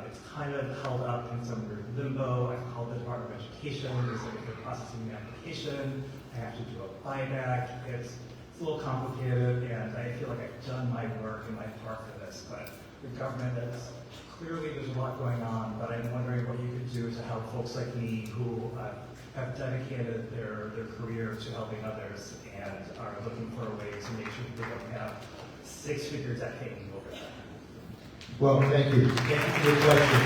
it's kind of held up in some weird limbo. I've called the Department of Education. They said if they're processing the application, I have to do a buyback. It's a little complicated, and I feel like I've done my work and my part for this, but the government is clearly there's a lot going on, but I'm wondering what you could do to help folks like me who have dedicated their career to helping others and are looking for a way to make sure they don't have 6-figure debt hanging over them. Well, thank you. Thank you for your question.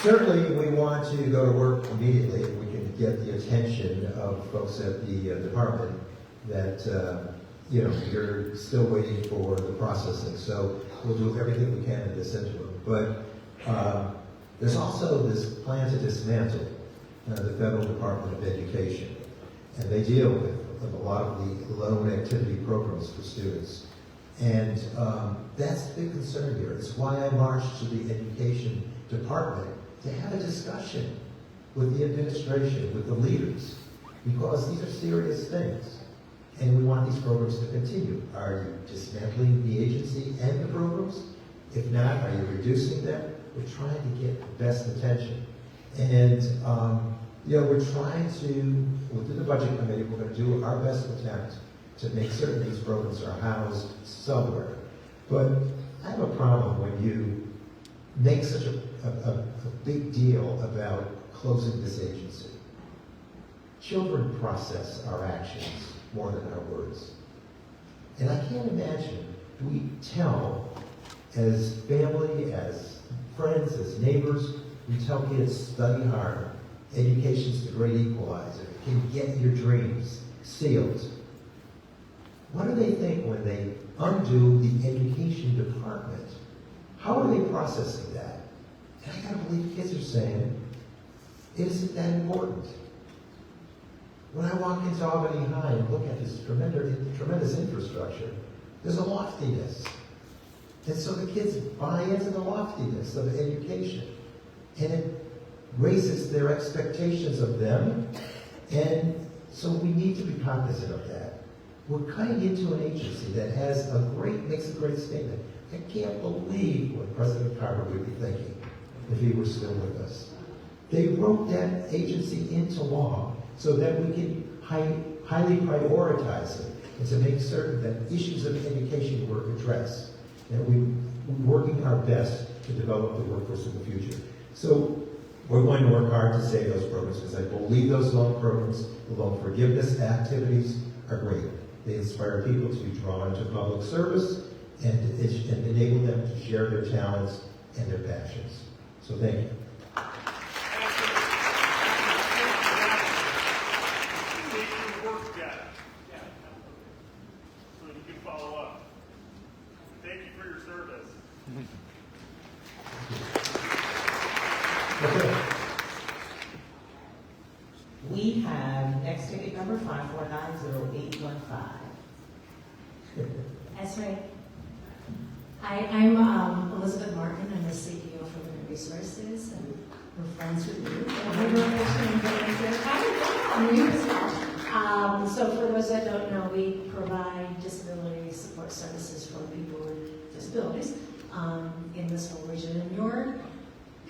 Certainly, we want to go to work immediately if we can get the attention of folks at the department. that, you're still waiting for the processing. So we'll do everything we can in this interim. But there's also this plan to dismantle the Federal Department of Education. And they deal with a lot of the loan activity programs for students. And that's the big concern here. It's why I marched to the Education Department to have a discussion with the administration, with the leaders, because these are serious things. And we want these programs to continue. Are you dismantling the agency and the programs? If not, are you reducing them? We're trying to get the best attention. And, we're trying to, within the budget committee, we're going to do our best attempt to make certain these programs are housed somewhere. But I have a problem when you make such a big deal about closing this agency. Children process our actions more than our words. And I can't imagine, we tell, as family, as friends, as neighbors, we tell kids, study hard. Education's the great equalizer. It can get your dreams sealed. What do they think when they undo the education department? How are they processing that? And I gotta believe kids are saying, it isn't that important. When I walk into Albany High and look at this tremendous infrastructure, there's a loftiness. And so the kids buy into the loftiness of education. And it raises their expectations of them. And so we need to be cognizant of that. We're cutting into an agency that makes a great statement. I can't believe what President Carter would be thinking if he were still with us. They wrote that agency into law so that we can highly prioritize it and to make certain that issues of education were addressed. And we're working our best to develop the workforce of the future. So we're going to work hard to save those programs because I believe those loan programs, the loan forgiveness activities are great. They inspire people to be drawn into public service and enable them to share their talents and their passions. So thank you. So that you can follow up. Thank you for your service. We have next ticket number 5490815. That's right. I'm Elizabeth Martin. I'm the CEO for Human Resources, and we're friends with you. So for those that don't know, we provide disability support services for people with disabilities in this whole region. In your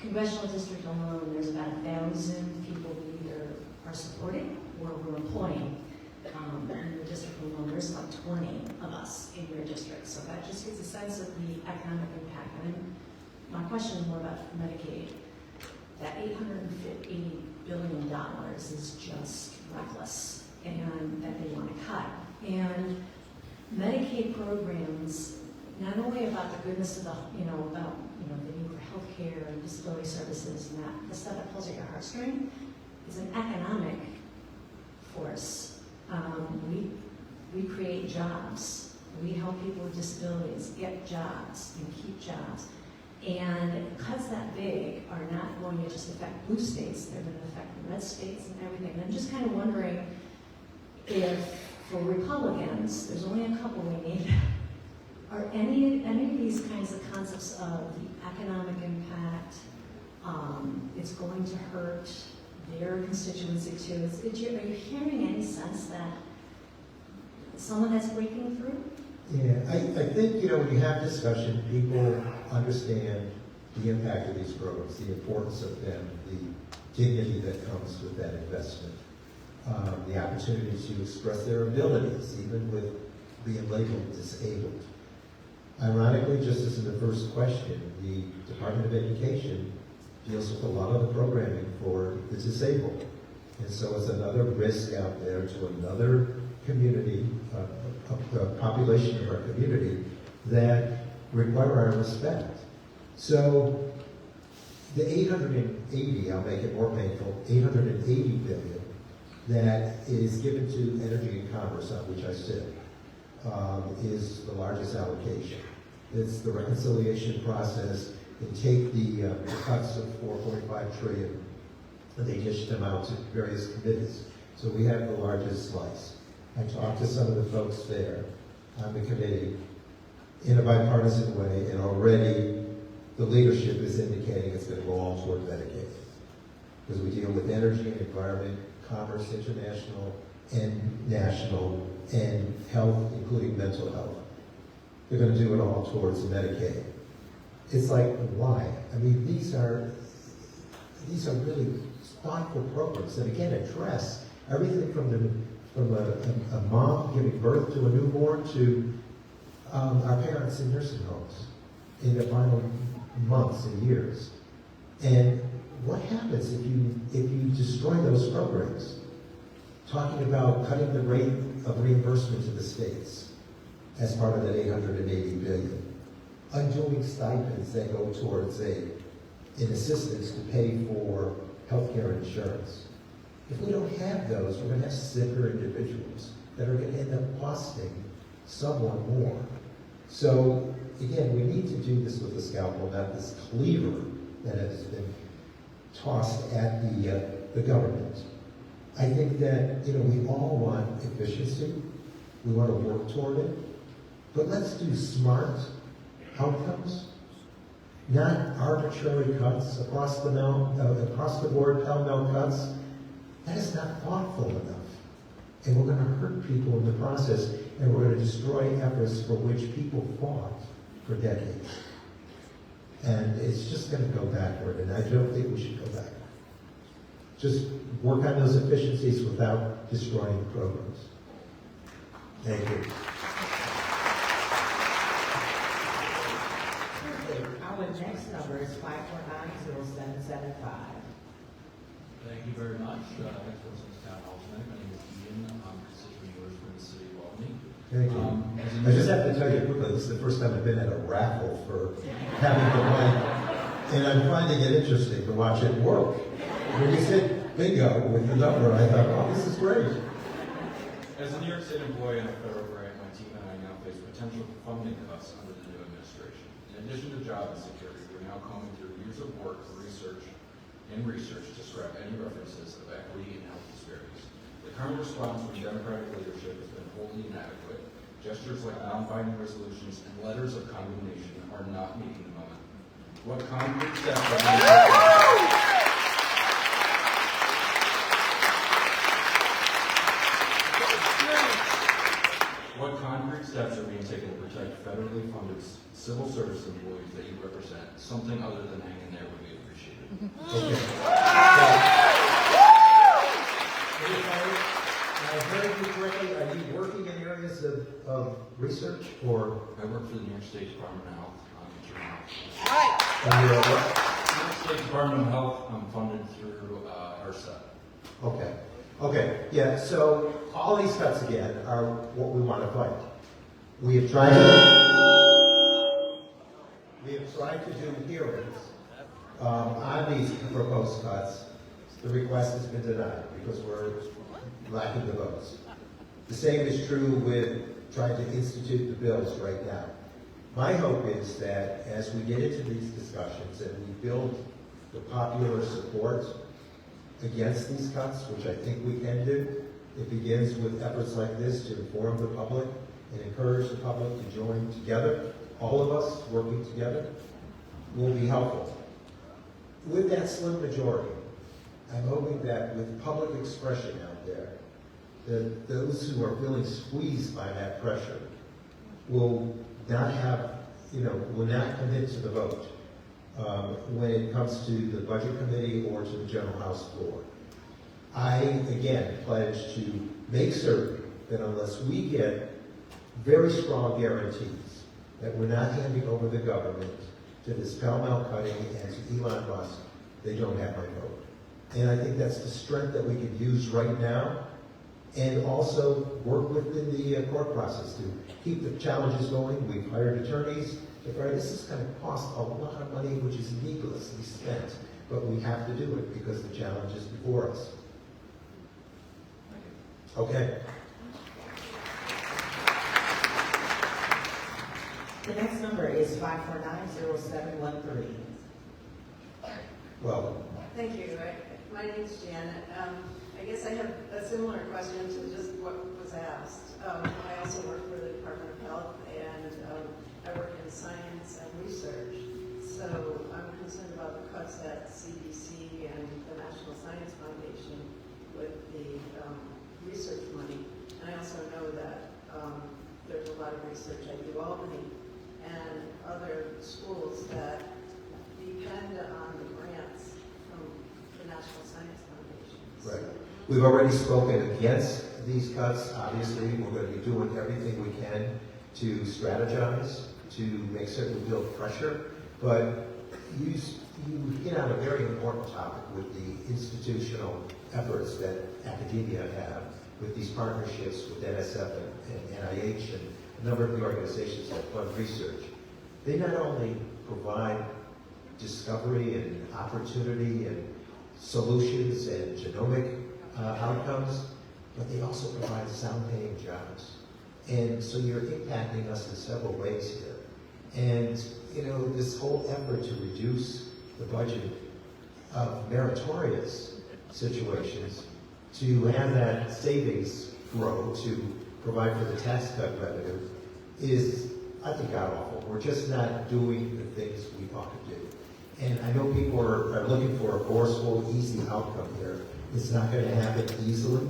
congressional district alone, there's about 1,000 people we either are supporting or we're employing. In your district alone, there's about 20 of us in your district. So that just gives a sense of the economic impact. And my question is more about Medicaid. That $880 billion is just reckless, and that they want to cut. And Medicaid programs, not only about the goodness of the need for health care and disability services and that, the stuff that pulls at your heartstring, is an economic force. We create jobs. We help people with disabilities get jobs and keep jobs. And cuts that big are not going to just affect blue states, they're going to affect the red states and everything. And I'm just kind of wondering if, for Republicans, there's only a couple we need, are any of these kinds of concepts of the economic impact, it's going to hurt their constituency too. Are you hearing any sense that someone that's breaking through? Yeah, I think, when you have discussion, people understand the impact of these programs, the importance of them, the dignity that comes with that investment, the opportunity to express their abilities, even with being labeled disabled. Ironically, just as in the first question, the Department of Education deals with a lot of the programming for the disabled. And so it's another risk out there to another community, a population of our community that require our respect. So the 880, I'll make it more painful, 880 billion that is given to energy and commerce, on which I sit, is the largest allocation. It's the reconciliation process. They take the cuts of 4.5 trillion and they dish them out to various committees. So we have the largest slice. I talked to some of the folks there on the committee in a bipartisan way, and already the leadership is indicating it's going to go all toward Medicaid. Because we deal with energy and environment, commerce, international and national, and health, including mental health. They're going to do it all towards Medicaid. It's like, why? I mean, these are really thoughtful programs that again address everything from a mom giving birth to a newborn to our parents in nursing homes in their final months and years. And what happens if you destroy those programs? Talking about cutting the rate of reimbursement to the states as part of that $880 billion, undoing stipends that go towards an assistance to pay for healthcare insurance. If we don't have those, we're going to have sicker individuals that are going to end up costing someone more. So again, we need to do this with a scalpel, not this cleaver that has been tossed at the government. I think that we all want efficiency. We want to work toward it, but let's do smart outcomes, not arbitrary cuts across the board, pell-mell cuts. That is not thoughtful enough, and we're going to hurt people in the process, and we're going to destroy efforts for which people fought for decades. And it's just going to go backward, and I don't think we should go backward. Just work on those efficiencies without destroying the programs. Thank you. Our next number is 5490775. Thank you very much. Excellencies Town Hall tonight. My name is Ian. I'm a constituent yours from the city of Albany. Thank you. I just have to tell you quickly, this is the first time I've been at a raffle for having the mic, and I'm finding it interesting to watch it work. When you said bingo with the number, I thought, oh, this is great. As a New York State employee on a federal grant, my team and I now face potential funding cuts under the new administration. In addition to job insecurity, we're now combing through years of work for research to scrap any references of equity and health disparities. The current response from Democratic leadership has been wholly inadequate. Gestures like non-binding resolutions and letters of condemnation are not meeting the moment. What concrete steps are being taken? What concrete steps are being taken to protect federally funded civil service employees that you represent? Something other than hanging there would be appreciated. Okay. I heard you correctly. Are you working in areas of research or? I work for the New York State Department of Health. And you're what? New York State Department of Health, I'm funded through HRSA. Okay. Okay. Yeah. So all these cuts again are what we want to fight. We have tried to do hearings on these proposed cuts. The request has been denied because we're lacking the votes. The same is true with trying to institute the bills right now. My hope is that as we get into these discussions and we build the popular support against these cuts, which I think we can do, it begins with efforts like this to inform the public and encourage the public to join together. All of us working together will be helpful. With that slim majority, I'm hoping that with public expression out there, that those who are feeling squeezed by that pressure will not have, will not commit to the vote when it comes to the Budget Committee or to the General House floor. I, again, pledge to make certain that unless we get very strong guarantees that we're not handing over the government to this pell-mell cutting and to Elon Musk, they don't have my vote. And I think that's the strength that we can use right now, and also work within the court process to keep the challenges going. We've hired attorneys. This is going to cost a lot of money, which is needlessly spent, but we have to do it because the challenge is before us. Okay. The next number is 5490713. Well, Thank you. My name's Janet. I guess I have a similar question to just what was asked. I also work for the Department of Health, and I work in science and research. So I'm concerned about the cuts at CDC and the National Science Foundation with the research money. And I also know that there's a lot of research at Albany and other schools that depend on the grants from the National Science Foundation. right. We've already spoken against these cuts. Obviously, we're going to be doing everything we can to strategize, to make certain we build pressure. But you hit on a very important topic with the institutional efforts that academia have with these partnerships with NSF and NIH and a number of the organizations that fund research. They not only provide discovery and opportunity and solutions and genomic outcomes, but they also provide sound-paying jobs. And so you're impacting us in several ways here. And, you know, this whole effort to reduce the budget of meritorious situations, to have that savings grow, to provide for the tax cut revenue, is, I think, god-awful. We're just not doing the things we ought to do. And I know people are looking for a forceful, easy outcome here. It's not going to happen easily.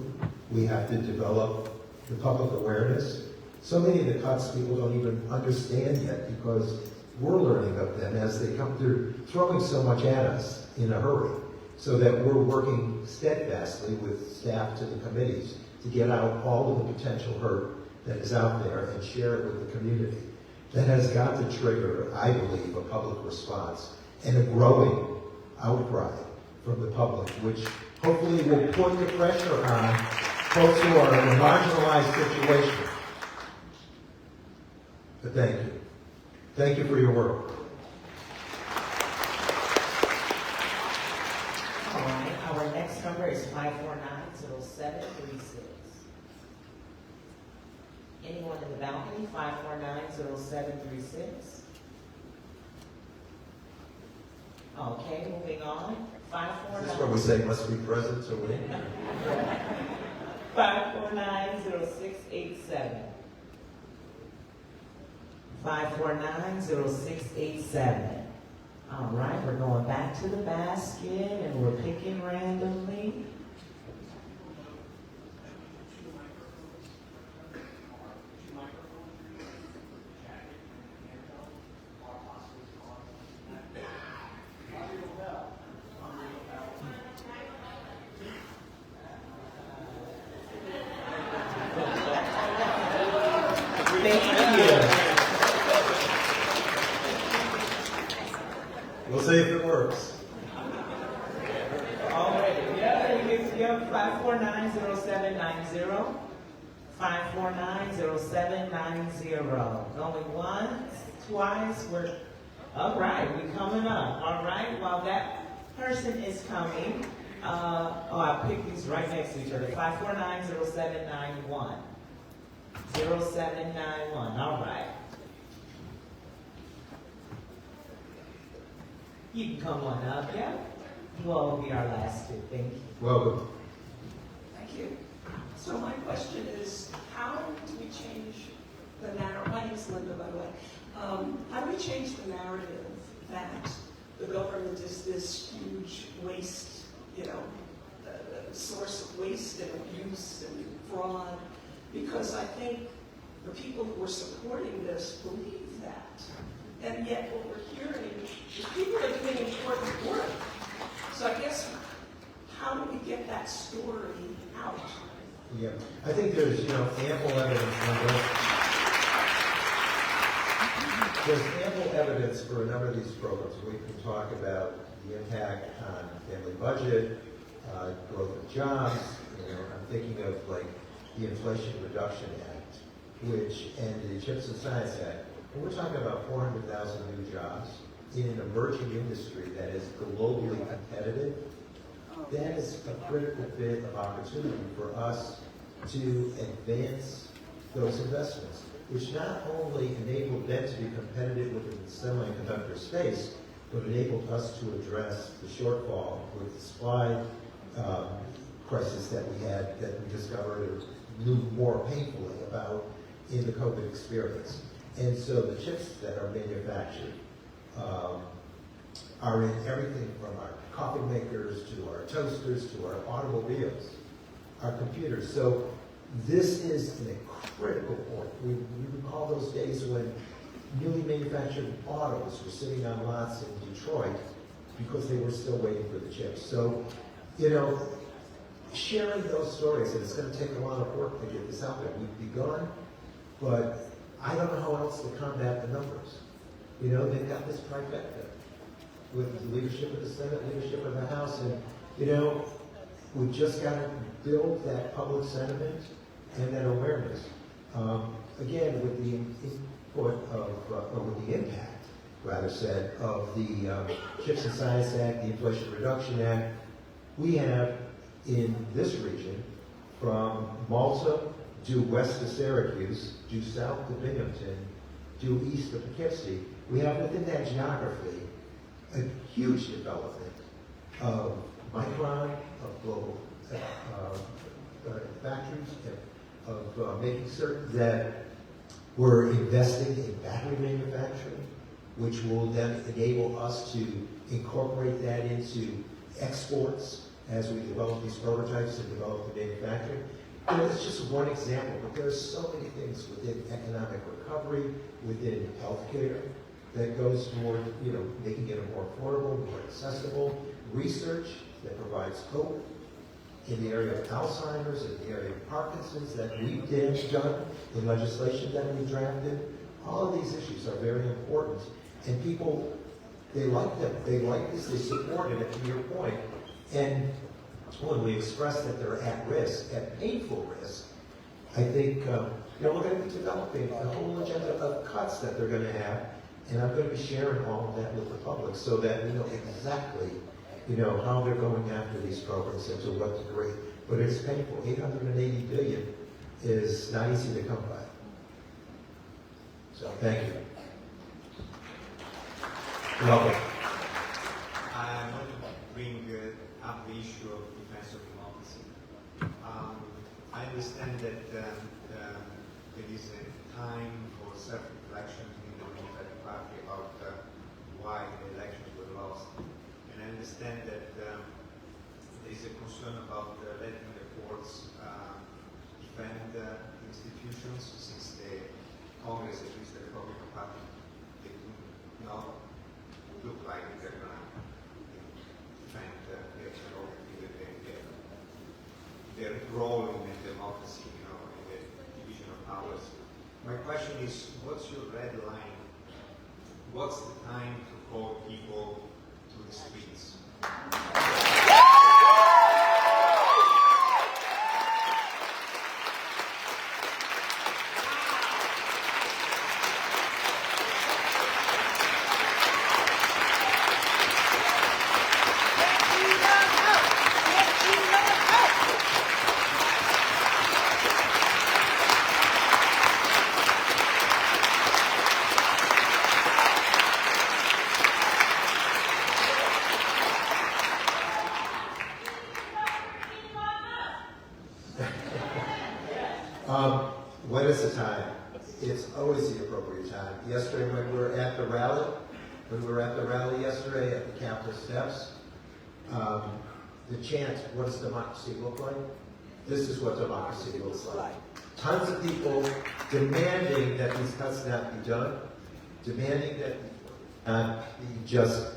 We have to develop the public awareness. So many of the cuts people don't even understand yet because we're learning of them as they come through, throwing so much at us in a hurry, so that we're working steadfastly with staff to the committees to get out all of the potential hurt that is out there and share it with the community. That has got to trigger, I believe, a public response and a growing outcry from the public, which hopefully will put the pressure on folks who are in a marginalized situation. But thank you. Thank you for your work. All right, our next number is 5490736. Anyone in the balcony, 5490736. Okay, moving on. Is this where we say must be present to win? 5490687. 5490687. All right, we're going back to the basket and we're picking randomly. Thank you. We'll see if it works. All right, yeah, you get 5490790. 5490790. Going once, twice, we're, all right, we're coming up. All right, while that person is coming, I picked these right next to each other. 5490791. 0791, all right. You can come on up, yeah? You all will be our last two, thank you. Welcome. Thank you. So my question is, how do we change the narrative? My name is Linda, by the way. How do we change the narrative that the government is this huge waste, source of waste and abuse and fraud? Because I think the people who are supporting this believe that. And yet what we're hearing is people are doing important work. So I guess, how do we get that story out? Yeah, I think there's, ample evidence. There's ample evidence for a number of these programs. We can talk about the impact on family budget, growth of jobs. I'm thinking of like the Inflation Reduction Act, and the CHIPS and Science Act. And we're talking about 400,000 new jobs in an emerging industry that is globally competitive. That is a critical bit of opportunity for us to advance those investments, which not only enabled them to be competitive within the semiconductor space, but enabled us to address the shortfall with the supply crisis that we had, that we discovered or knew more painfully about in the COVID experience. And so the chips that are manufactured are in everything from our coffee makers to our toasters to our automobiles, our computers. So this is a critical point. We recall those days when newly manufactured autos were sitting on lots in Detroit because they were still waiting for the chips. So, you know, sharing those stories, and it's going to take a lot of work to get this out there. We've begun, but I don't know how else to combat the numbers. You know, they've got this trifecta with the leadership of the Senate, leadership of the House, and, you know, we just got to build that public sentiment and that awareness. Again, with the input of, or with the impact, rather said, of the CHIPS and Science Act, the Inflation Reduction Act, we have in this region, from Malta due west to Syracuse, due south to Binghamton, due east to Poughkeepsie, we have within that geography a huge development of micron, of global factories, of making certain that we're investing in battery manufacturing, which will then enable us to incorporate that into exports as we develop these prototypes and develop the manufacturing. You know, it's just one example, but there are so many things within economic recovery, within healthcare, that goes toward, you know, making it more affordable, more accessible, research that provides hope in the area of Alzheimer's, in the area of Parkinson's that we've done, in legislation that we drafted. All of these issues are very important, and people, they like them. They like this, they support it, and to your point. And when we express that they're at risk, at painful risk, I think, you know, we're going to be developing a whole agenda of cuts that they're going to have, and I'm going to be sharing all of that with the public so that we know exactly, you know, how they're going after these programs and to what degree. But it's painful. $880 billion is not easy to come by. So thank you. You're welcome. I want to bring up the issue of defense of democracy. I understand that there is a time for self-reflection in the Democratic Party about why the elections were lost. And I understand that there is a concern about letting the courts defend institutions, since the Congress, at least the Republican Party, they do not look like they're going to defend their role in the democracy, you know, in the division of powers. My question is, what's your red line? What's the time to call people to the streets? When is the time? It's always the appropriate time. Yesterday when we were at the rally, yesterday at the Capitol steps, the chant, what does democracy look like? This is what democracy looks like. Tons of people demanding that these cuts not be done, demanding that not be just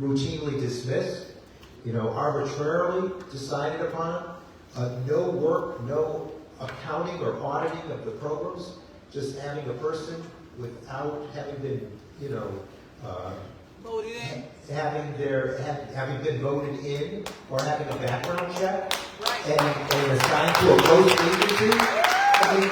routinely dismissed, you know, arbitrarily decided upon, no work, no accounting or auditing of the programs, just having a person without having been, you know, Voted in. having been voted in, or having a background check, and assigned to a post agency. I mean,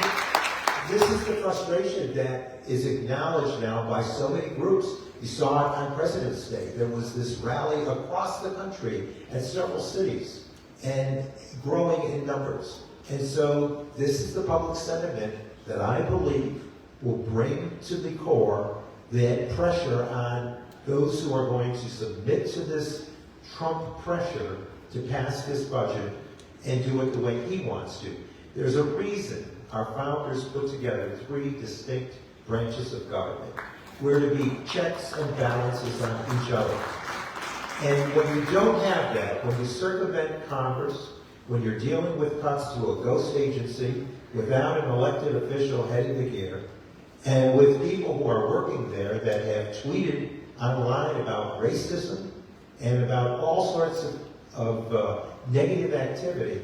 this is the frustration that is acknowledged now by so many groups. You saw it on President's Day. There was this rally across the country at several cities and growing in numbers. And so this is the public sentiment that I believe will bring to the core that pressure on those who are going to submit to this Trump pressure to pass this budget and do it the way he wants to. There's a reason our founders put together 3 distinct branches of government. We're to be checks and balances on each other. And when you don't have that, when you circumvent Congress, when you're dealing with cuts to a ghost agency without an elected official heading the gear, and with people who are working there that have tweeted online about racism and about all sorts of negative activity,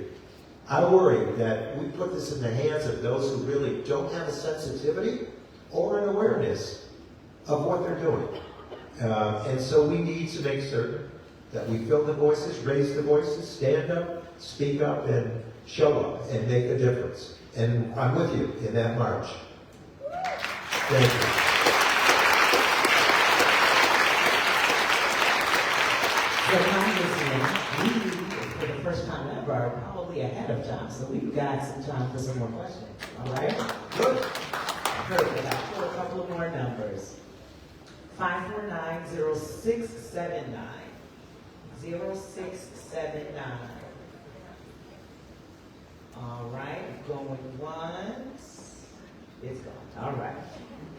I worry that we put this in the hands of those who really don't have a sensitivity or an awareness of what they're doing. And so we need to make certain that we fill the voices, raise the voices, stand up, speak up, and show up and make a difference. And I'm with you in that march. Thank you. So Congressman, we, for the first time ever, are probably ahead of time, so we've got some time for some more questions. All right? Good. Perfect. I'll pull a couple of more numbers. 549-0679. 0679. All right, going once. It's gone. All right.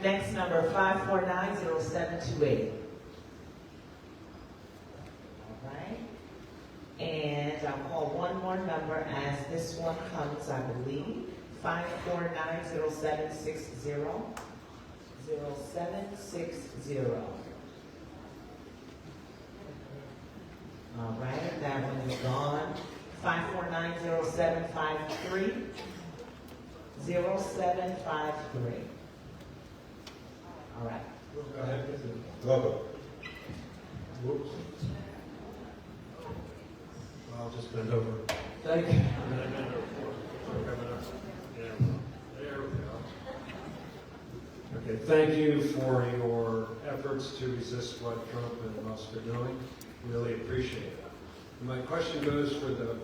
Next number, 549-0728. All right. And I'll call one more number as this one comes, I believe. 549-0760. 0760. All right, that one is gone. 549-0753. 0753. All right. Go ahead. Welcome. Whoops. I'll just bend over. Thank you. There we go. Okay, thank you for your efforts to resist what Trump and Musk are doing. Really appreciate it. My question goes for the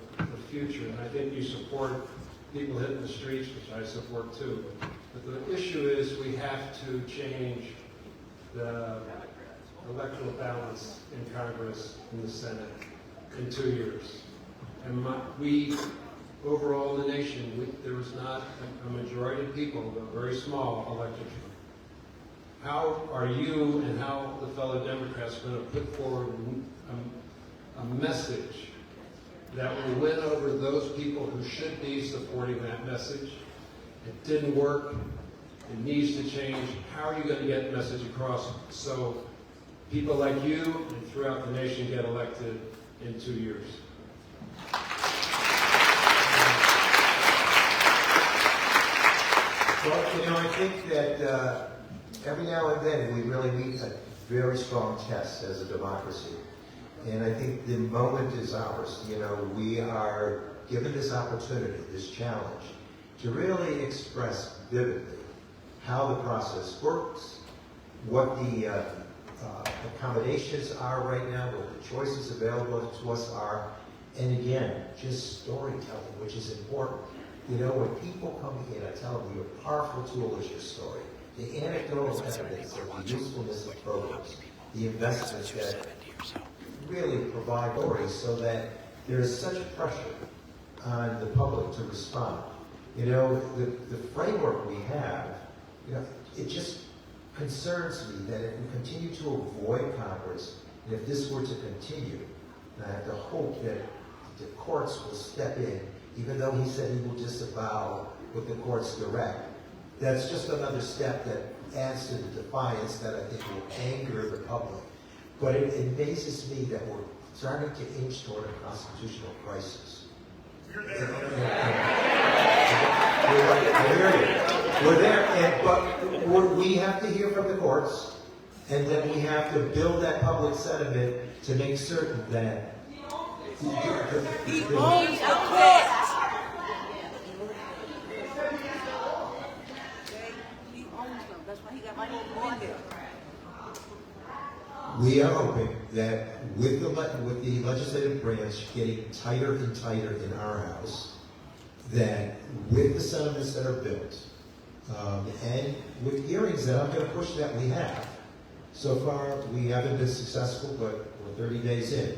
future, and I think you support people hitting the streets, which I support too. But the issue is we have to change the electoral balance in Congress and the Senate in 2 years. And we, overall in the nation, there was not a majority of people, but very small, elected Trump. How are you and how the fellow Democrats going to put forward a message that will win over those people who should be supporting that message? It didn't work. It needs to change. How are you going to get the message across so people like you and throughout the nation get elected in 2 years? Well, I think that every now and then we really meet a very strong test as a democracy. And I think the moment is ours. We are given this opportunity, this challenge, to really express vividly how the process works, what the accommodations are right now, what the choices available to us are, and again, just storytelling, which is important. When people come in, I tell them your powerful tool is your story. The anecdotal evidence of the usefulness of programs, the investments that really provide stories so that there is such pressure on the public to respond. The framework we have, it just concerns me that if we continue to avoid Congress, and if this were to continue, and I have to hope that the courts will step in, even though he said he will disavow what the courts direct. That's just another step that adds to the defiance that I think will anger the public. But it amazes me that we're starting to inch toward a constitutional crisis. You're there. We're there, but we have to hear from the courts, and then we have to build that public sentiment to make certain that We are hoping that with the legislative branch getting tighter and tighter in our House, that with the sentiments that are built, and with hearings that I'm going to push that we have. So far, we haven't been successful, but we're 30 days in.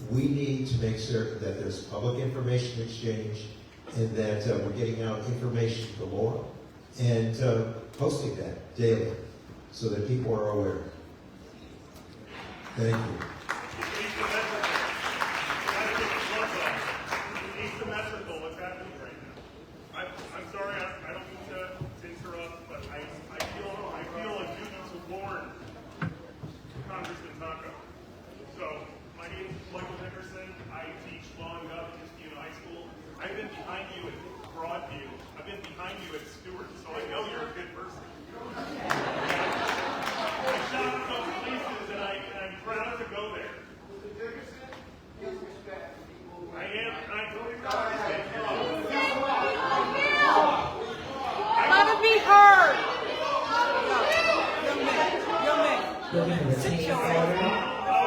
We need to make certain that there's public information exchange and that we're getting out information galore and posting that daily so that people are aware. Thank you. It's asymmetrical what's happening right now. I'm sorry, I don't mean to interrupt, but I feel a duty to warn Congressman Taco. So, my name is Michael Dickerson. I teach law and gov at Albany High School. I've been behind you at Broadview. I've been behind you at Stewart, so I know you're a good person. I shop at those places, and I'm proud to go there. I am. Let it be heard. We're going to retain order.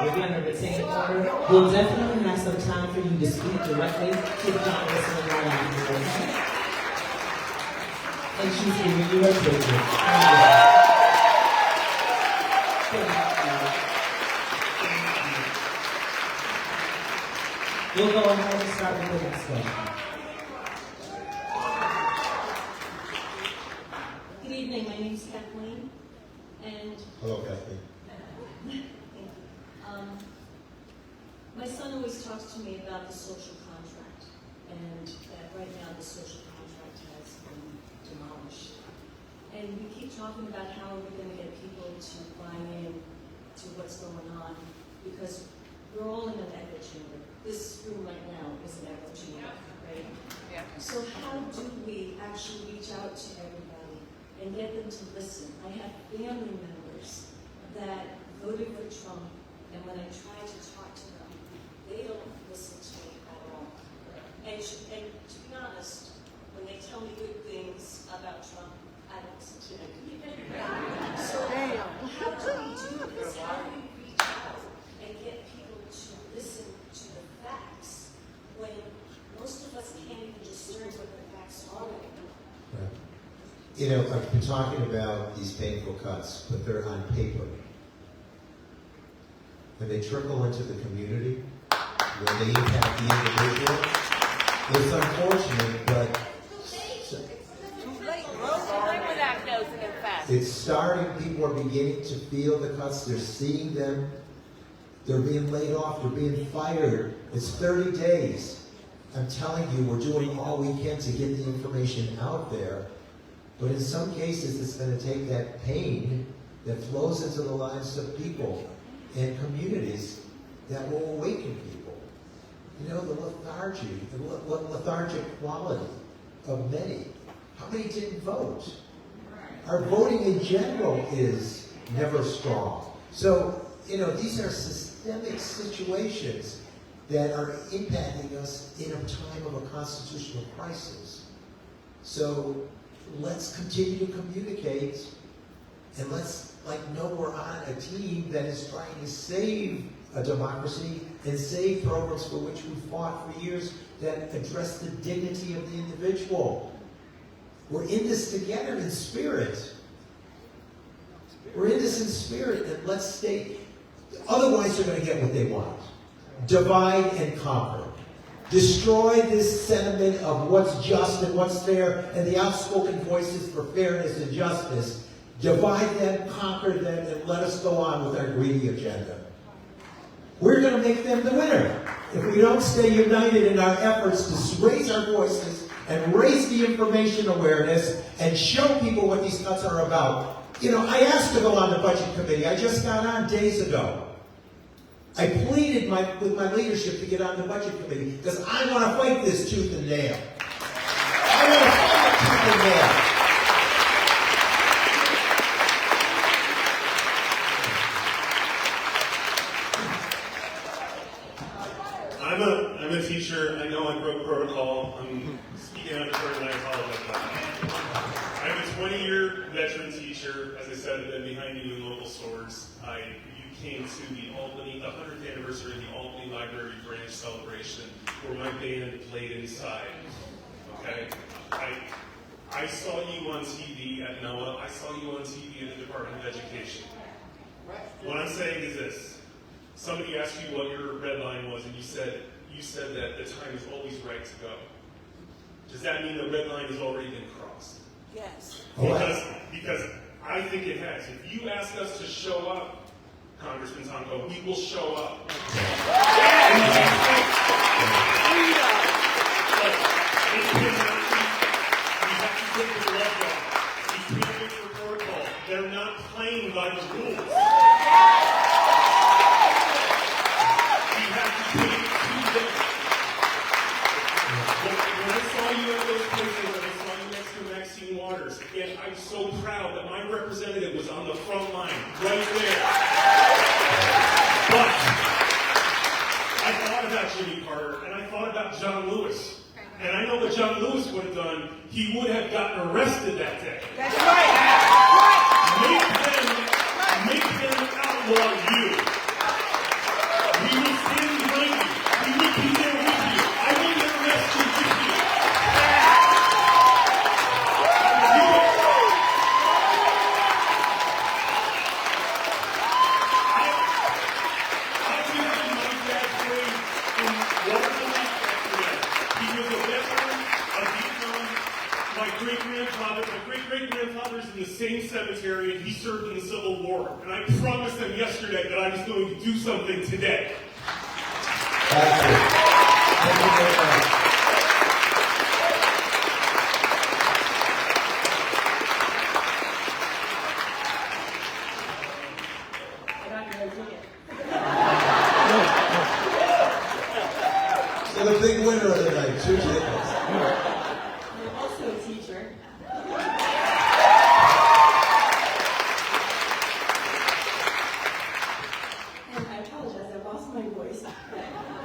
We're going to retain order. We'll definitely have some time for you to speak directly to the Congressman right after, okay? And she's giving you a picture. We'll go ahead and start with the next question. Good evening, my name is Kathleen, and Hello, Kathleen. my son always talks to me about the social contract, and that right now the social contract has been demolished. And we keep talking about how we're going to get people to buy in to what's going on, because we're all in an echo chamber. This room right now is an echo chamber, right? Yeah. So how do we actually reach out to everybody and get them to listen? I have family members that voted for Trump, and when I try to talk to them, they don't listen to me at all. And to be honest, when they tell me good things about Trump, I don't listen to them. So how do we do this? How do we reach out and get people to listen to the facts when most of us can't even discern what the facts are? Right. You know, I've been talking about these painful cuts, but they're on paper. When they trickle into the community, when they impact the individual, it's unfortunate, but it's starting. People are beginning to feel the cuts. They're seeing them. They're being laid off. They're being fired. It's 30 days. I'm telling you, we're doing all we can to get the information out there. But in some cases, it's going to take that pain that flows into the lives of people and communities that will awaken people. You know, the lethargy, the lethargic quality of many. How many didn't vote? Our voting in general is never strong. So, you know, these are systemic situations that are impacting us in a time of a constitutional crisis. So let's continue to communicate, and let's know we're on a team that is trying to save a democracy and save programs for which we fought for years that address the dignity of the individual. We're in this together in spirit. We're in this in spirit, and let's stay. Otherwise, they're going to get what they want. Divide and conquer. Destroy this sentiment of what's just and what's fair and the outspoken voices for fairness and justice. Divide them, conquer them, and let us go on with our greedy agenda. We're going to make them the winner if we don't stay united in our efforts to raise our voices and raise the information awareness and show people what these cuts are about. You know, I asked to go on the budget committee. I just got on days ago. I pleaded with my leadership to get on the budget committee because I want to fight this tooth and nail. I want to fight it tooth and nail. I'm a teacher. I know I broke protocol. I'm speaking out of turn, and I apologize for that. I'm a 20-year veteran teacher. As I said, I've been behind you in local stores. You came to the 100th anniversary of the Albany Library branch celebration, where my band played inside. Okay? I saw you on TV at NOAA. I saw you on TV at the Department of Education. What I'm saying is this. Somebody asked you what your red line was, and you said that the time is always right to go. Does that mean the red line has already been crossed? Yes. Because I think it has. If you ask us to show up, Congressman Tonko, we will show up. They're not playing by the rules. We have to take it to them. When I saw you at those places, when I saw you next to Maxine Waters, again, I'm so proud that my representative was on the front line, right there. But I thought about Jimmy Carter, and I thought about John Lewis. And I know what John Lewis would have done. He would have gotten arrested that day. That's right. Make them outlaw you. We will stand behind you. We will be there with you. I will get arrested with you. I visited my dad's grave in Waterloo yesterday. He was a veteran of Vietnam. My great-great-grandfather's in the same cemetery, and he served in the Civil War. And I promised him yesterday that I was going to do something today. Thank you. Thank you very much. I got your ticket. So the big winner of the night, 2 tickets. I'm also a teacher. And I apologize, I lost my voice. I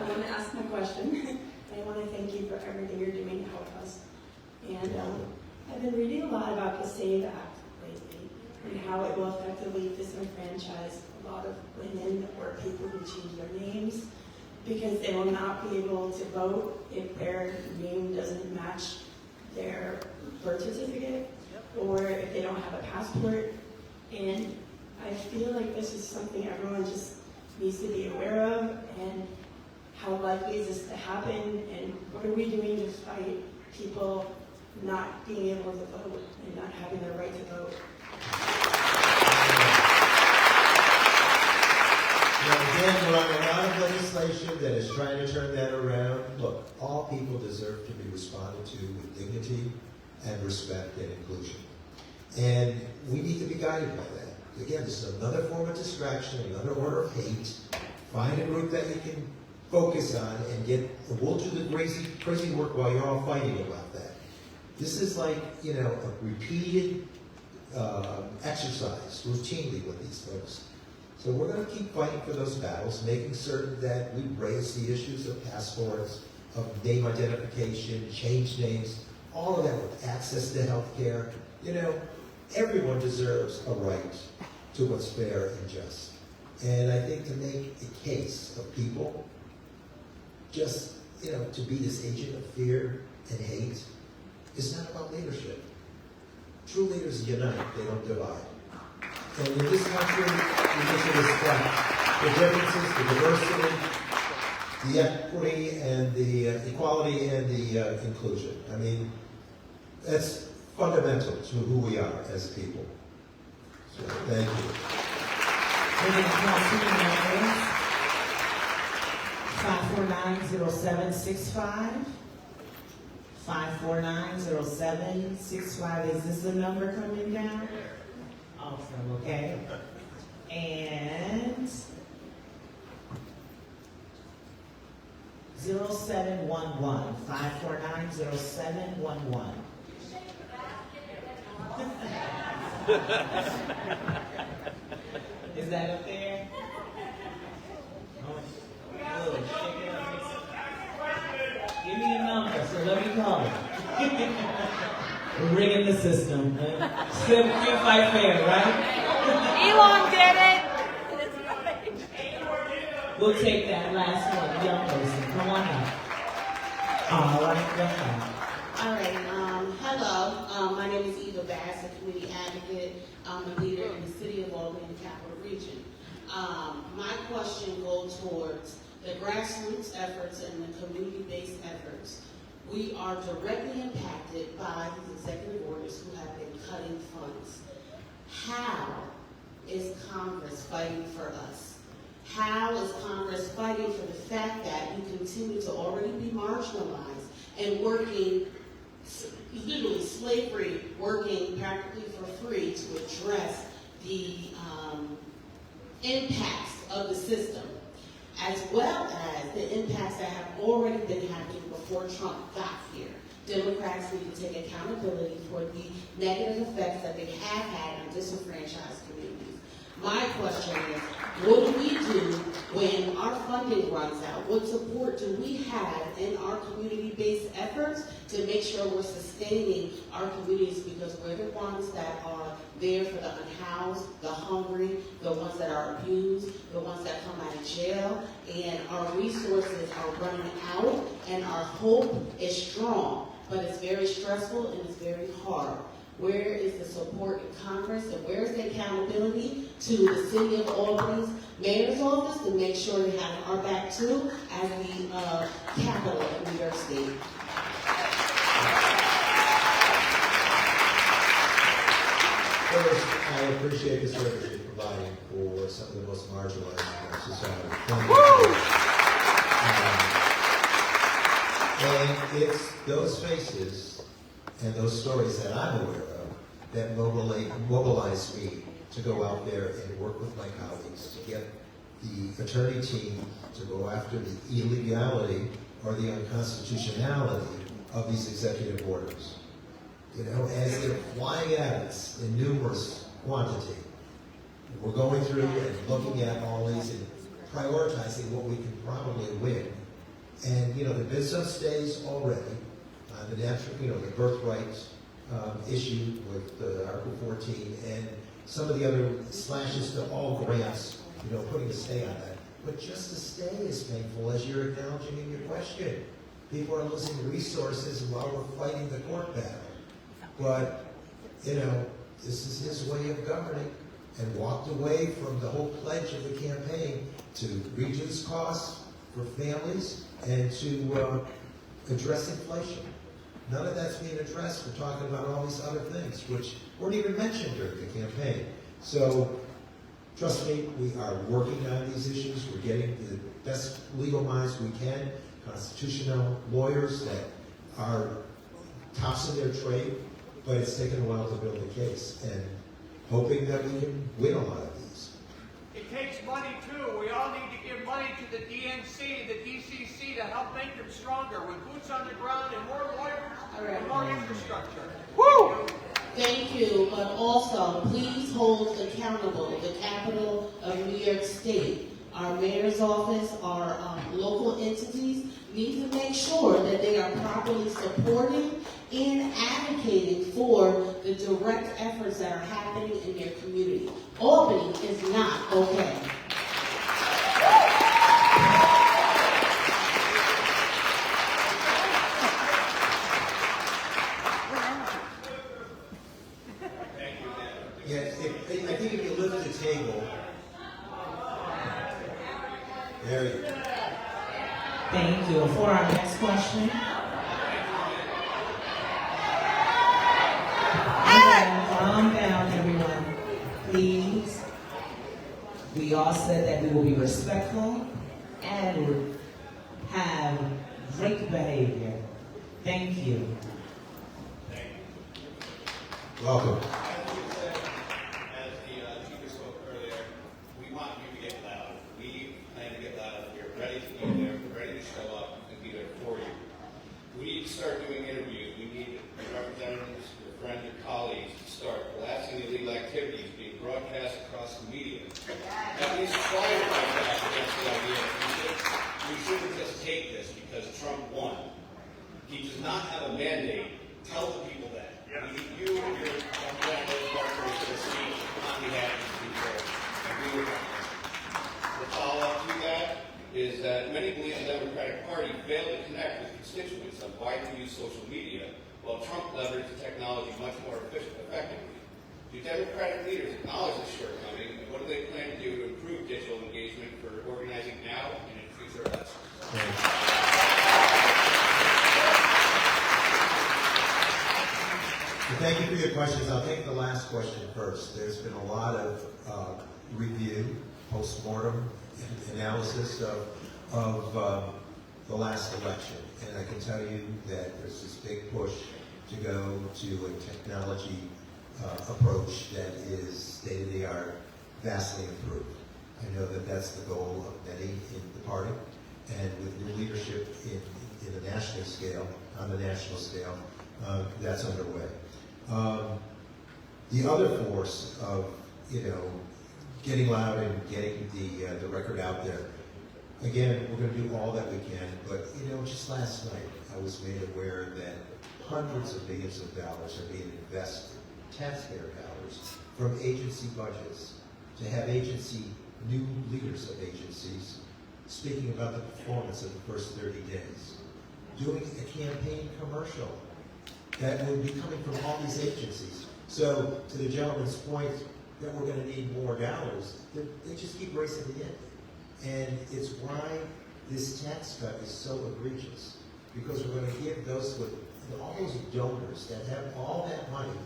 want to ask my question. I want to thank you for everything you're doing to help us. And I've been reading a lot about the SAVE Act lately and how it will effectively disenfranchise a lot of women or people who change their names because they will not be able to vote if their name doesn't match their birth certificate or if they don't have a passport. And I feel like this is something everyone just needs to be aware of, and how likely is this to happen, and what are we doing to fight people not being able to vote and not having their right to vote? Now, again, we're on a lot of legislation that is trying to turn that around. Look, all people deserve to be responded to with dignity and respect and inclusion. And we need to be guided by that. Again, this is another form of distraction, another order of hate. Find a group that you can focus on and we'll do the crazy work while you're all fighting about that. This is like, a repeated exercise routinely with these folks. So we're going to keep fighting for those battles, making certain that we raise the issues of passports, of name identification, change names, all of that with access to health care. Everyone deserves a right to what's fair and just. And I think to make a case of people just, to be this agent of fear and hate is not about leadership. True leaders unite, they don't divide. And in this country, we need to respect the differences, the diversity, the equity, and the equality and the inclusion. I mean, that's fundamental to who we are as people. So, thank you. We're going to call senior members. 549-0765. 549-0765. Is this the number coming down? Awesome, okay. And 0711. 549-0711. Is that up there? Oh, shake it up. Give me a number, so let me call it. We're rigging the system. Still fight fair, right? Elon did it. We'll take that last one, young person. Come on up. All right, go ahead. All right, hello. My name is Eva Bass, a community advocate. I'm a leader in the city of Albany, the capital region. My question goes towards the grassroots efforts and the community-based efforts. We are directly impacted by these executive orders who have been cutting funds. How is Congress fighting for us? How is Congress fighting for the fact that we continue to already be marginalized and working, literally slavery, working practically for free to address the impacts of the system, as well as the impacts that have already been happening before Trump got here. Democrats need to take accountability for the negative effects that they have had on disenfranchised communities. My question is, what do we do when our funding runs out? What support do we have in our community-based efforts to make sure we're sustaining our communities, because we're the ones that are there for the unhoused, the hungry, the ones that are abused, the ones that come out of jail, and our resources are running out, and our hope is strong, but it's very stressful and it's very hard. Where is the support in Congress, and where is the accountability to the city of Albany's mayor's office to make sure they have our back too as the capital of New York State? First, I appreciate the service you're providing for some of the most marginalized in our society. And it's those faces and those stories that I'm aware of that mobilize me to go out there and work with my colleagues to get the attorney team to go after the illegality or the unconstitutionality of these executive orders. You know, as they're flying at us in numerous quantity, we're going through and looking at all these and prioritizing what we can probably win. And, you know, there have been some stays already. The natural, you know, the birthright issue with Article 14 and some of the other slashes to all grants, you know, putting a stay on that. But just the stay is painful, as you're acknowledging in your question. People are losing resources while we're fighting the court battle. But, you know, this is his way of governing, and walked away from the whole pledge of the campaign to reduce costs for families and to address inflation. None of that's being addressed. We're talking about all these other things, which weren't even mentioned during the campaign. So, trust me, we are working on these issues. We're getting the best legal minds we can, constitutional lawyers that are tops in their trade, but it's taken a while to build a case, and hoping that we can win a lot of these. It takes money too. We all need to give money to the DNC, the DCC to help make them stronger with boots on the ground and more lawyers and more infrastructure. Woo! Thank you, but also please hold accountable the capital of New York State. Our mayor's office, our local entities need to make sure that they are properly supporting and advocating for the direct efforts that are happening in their community. Albany is not okay. Yes, I think if you lift the table, there you go. Thank you. For our next question. Calm down, everyone. Please. We all said that we will be respectful and have great behavior. Thank you. Welcome. As the speaker spoke earlier, we want you to get loud. We plan to get loud. We're ready to be there. We're ready to show up and be there for you. We need to start doing interviews. We need representatives, your friends, your colleagues to start blasting illegal activities being broadcast across the media. At least try to fight back against the idea that we shouldn't just take this because Trump won. He does not have a mandate. Tell the people that. We need you and your that many believe the Democratic Party failed to connect with constituents on why to use social media, while Trump leveraged the technology much more effectively. Do Democratic leaders acknowledge this shortcoming, and what do they plan to do to improve digital engagement for organizing now and in future elections? Thank you for your questions. I'll take the last question first. There's been a lot of review, post-mortem analysis of the last election. And I can tell you that there's this big push to go to a technology approach that is state-of-the-art, vastly improved. I know that that's the goal of many in the party. And with new leadership in the national scale, on the national scale, that's underway. The other force of, getting loud and getting the record out there. Again, we're going to do all that we can, but just last night I was made aware that hundreds of millions of dollars are being invested, taxpayer dollars, from agency budgets to have new leaders of agencies speaking about the performance of the first 30 days, doing a campaign commercial that would be coming from all these agencies. So to the gentleman's point that we're going to need more dollars, they just keep racing to get. And it's why this tax cut is so egregious, because we're going to give those with all those donors that have all that money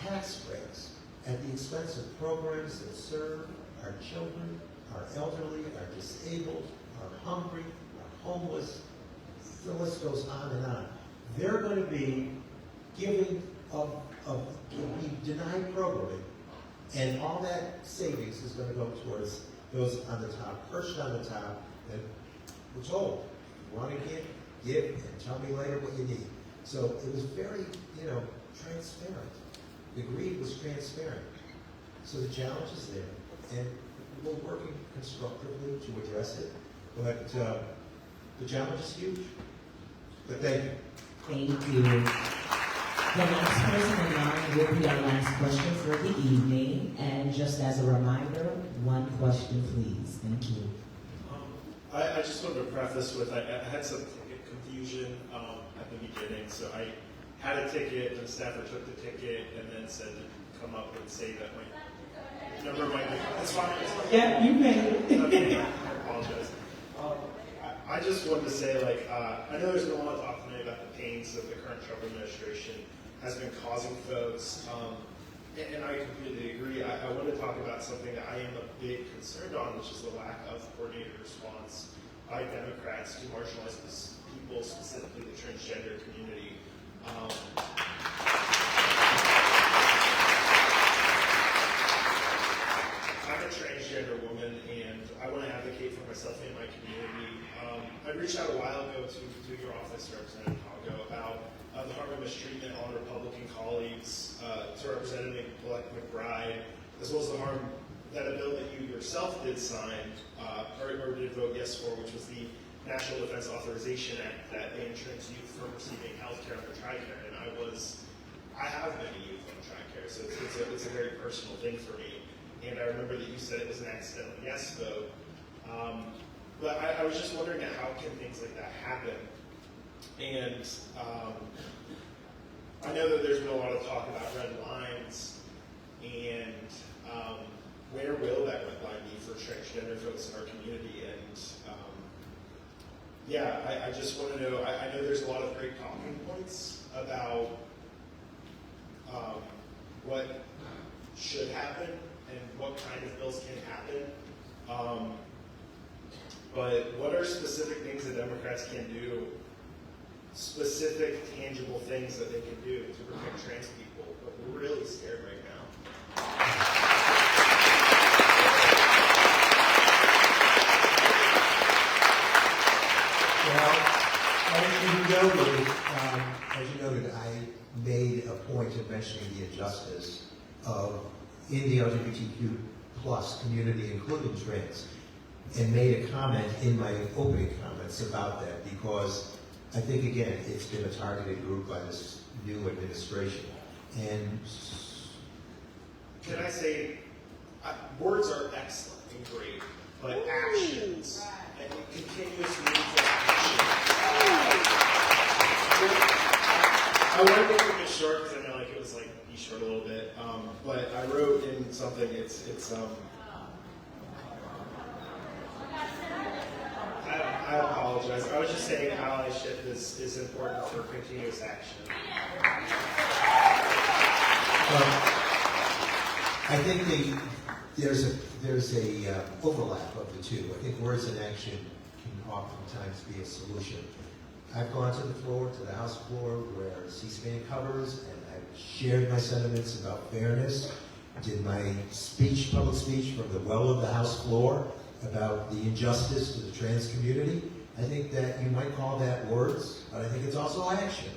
tax breaks at the expense of programs that serve our children, our elderly, our disabled, our hungry, our homeless. The list goes on and on. They're going to be giving be denied programming, and all that savings is going to go towards those on the top, perched on the top, and we're told, you want to give, and tell me later what you need. So it was very, transparent. The greed was transparent. So the challenge is there, and we're working constructively to address it, but the challenge is huge. But thank you. Thank you. The next person in line will be our last question for the evening. And just as a reminder, one question, please. Thank you. I just wanted to preface with, I had some ticket confusion at the beginning. So I had a ticket, and the staffer took the ticket and then said to come up and say that my number might be, it's fine. Yeah, you made it. Okay, I apologize. I just wanted to say, I know there's been a lot of talk tonight about the pains that the current Trump administration has been causing folks, and I completely agree. I want to talk about something that I am a big concerned on, which is the lack of coordinated response by Democrats to marginalized people, specifically the transgender community. I'm a transgender woman, and I want to advocate for myself and my community. I reached out a while ago to your office, Representative Congo, about the harm and mistreatment on Republican colleagues, to Representative-elect McBride, as well as the harm that a bill that you yourself did sign, or did vote yes for, which was the National Defense Authorization Act that banned trans youth from receiving health care under TRICARE. And I have many youth on TRICARE, so it's a very personal thing for me. And I remember that you said it was an accidental yes vote. But I was just wondering how can things like that happen? And I know that there's been a lot of talk about red lines, and where will that red line be for transgender folks in our community? And I just want to know, I know there's a lot of great talking points about what should happen and what kind of bills can happen. But what are specific things that Democrats can do, specific, tangible things that they can do to protect trans people? But we're really scared right now. Well, as you noted, I made a point of mentioning the injustice in the LGBTQ plus community, including trans, and made a comment in my opening comments about that, because I think, again, it's been a targeted group by this new administration. And can I say, words are excellent and great, but actions and continuous means of action. I want to make it a bit short because I know like it was like be short a little bit, but I wrote in something. I apologize. I was just saying allyship is important for continuous action. I think there's a overlap of the two. I think words and action can oftentimes be a solution. I've gone to the floor, to the House floor, where C-SPAN covers, and I've shared my sentiments about fairness. Did my speech, public speech, from the well of the House floor about the injustice to the trans community. I think that you might call that words, but I think it's also action,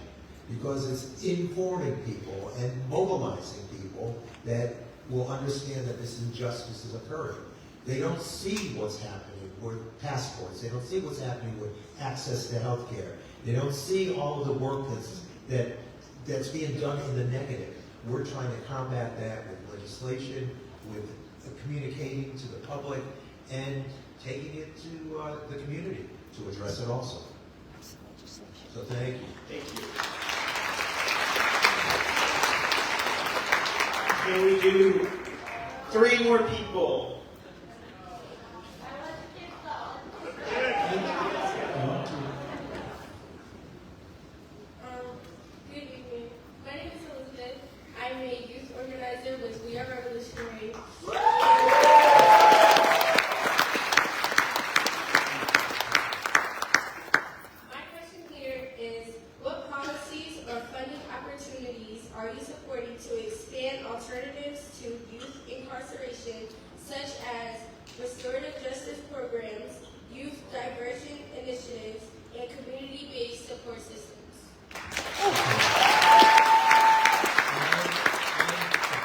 because it's informing people and mobilizing people that will understand that this injustice is occurring. They don't see what's happening with passports. They don't see what's happening with access to health care. They don't see all of the work that's being done in the negative. We're trying to combat that with legislation, with communicating to the public, and taking it to the community to address it also. So thank you. Thank you. Can we do 3 more people? Good evening. My name is Elizabeth. I'm a youth organizer with We Are Revolutionary. My question here is, what policies or funding opportunities are you supporting to expand alternatives to youth incarceration, such as restorative justice programs, youth diversion initiatives, and community-based support systems? I'm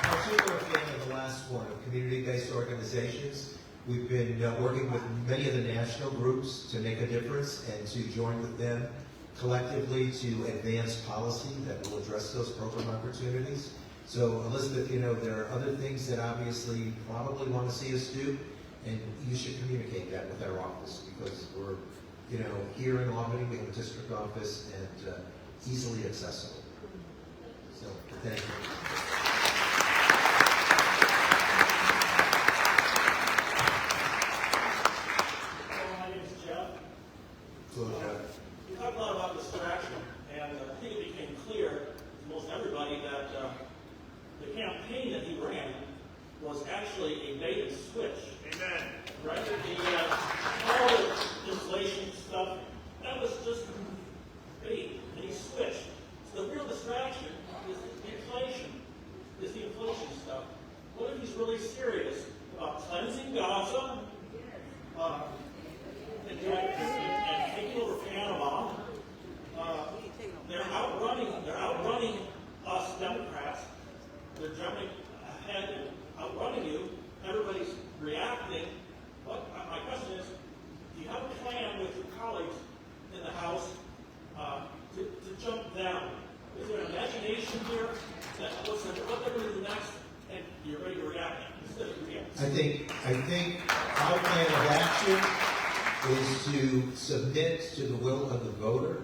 a particular fan of the last one, of community-based organizations. We've been working with many of the national groups to make a difference and to join with them collectively to advance policy that will address those program opportunities. So Elizabeth, there are other things that obviously you probably want to see us do, and you should communicate that with our office, because we're, here in Albany, we have a district office and easily accessible. So, thank you. My name is Jeff. Hello, Jeff. We talked a lot about distraction, and I think it became clear to most everybody that the campaign that he ran was actually a bait and switch. Amen. Right? All the inflation stuff, that was just bait, and he switched. So the real distraction is the inflation stuff. What if he's really serious about cleansing Gaza, and taking over Panama? They're outrunning us Democrats. They're jumping ahead and outrunning you. Everybody's reacting. My question is, do you have a plan with your colleagues in the House to jump down? Is there an imagination here that what they're going to do next, and you're ready to react instead of react? I think our plan of action is to submit to the will of the voters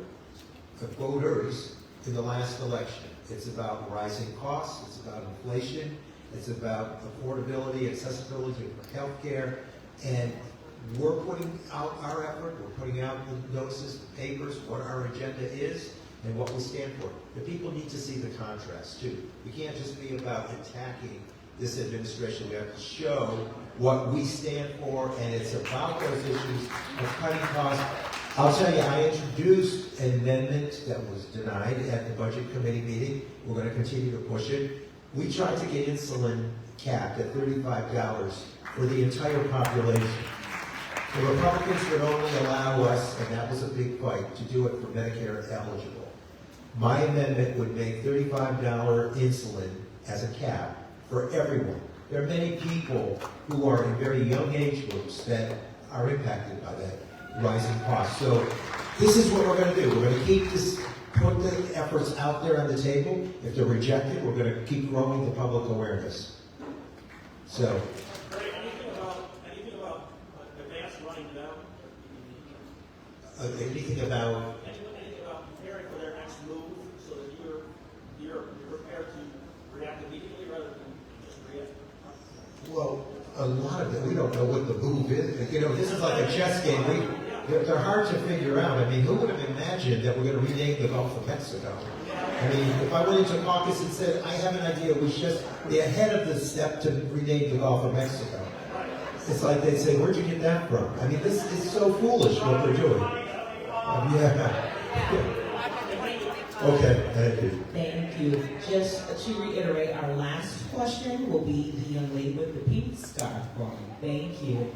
in the last election. It's about rising costs, it's about inflation, it's about affordability, accessibility for health care, and we're putting out our effort, we're putting out the notices, the papers, what our agenda is, and what we stand for. The people need to see the contrast too. We can't just be about attacking this administration. We have to show what we stand for, and it's about those issues of cutting costs. I'll tell you, I introduced an amendment that was denied at the Budget Committee meeting. We're going to continue to push it. We tried to get insulin capped at $35 for the entire population. The Republicans would only allow us, and that was a big fight, to do it for Medicare eligible. My amendment would make $35 insulin as a cap for everyone. There are many people who are in very young age groups that are impacted by that rising cost. So this is what we're going to do. We're going to keep put the efforts out there on the table. If they're rejected, we're going to keep growing the public awareness. So. Anything about advanced running down? Anything about, Anything about preparing for their next move so that you're prepared to react immediately rather than just react? well, a lot of it, we don't know what the move is. You know, this is like a chess game. They're hard to figure out. I mean, who would have imagined that we're going to rename the Gulf of Mexico? I mean, if I went into caucus and said, I have an idea, we should just be ahead of the step to rename the Gulf of Mexico. It's like they'd say, where'd you get that from? I mean, this is so foolish what they're doing. Yeah. Okay, thank you. Thank you. Just to reiterate, our last question will be the young lady with the pink scarf on. Thank you.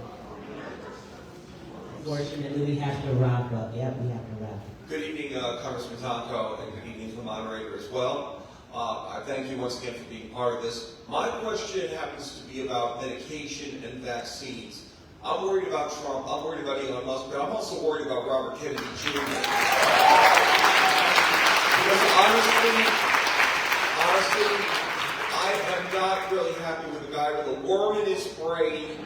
Unfortunately, we have to wrap up. Yep, we have to wrap up. Good evening, Congressman Tonko, and good evening to the moderator as well. I thank you once again for being part of this. My question happens to be about medication and vaccines. I'm worried about Trump, I'm worried about Elon Musk, but I'm also worried about Robert Kennedy Jr. Because honestly, I am not really happy with the guy with a worm in his brain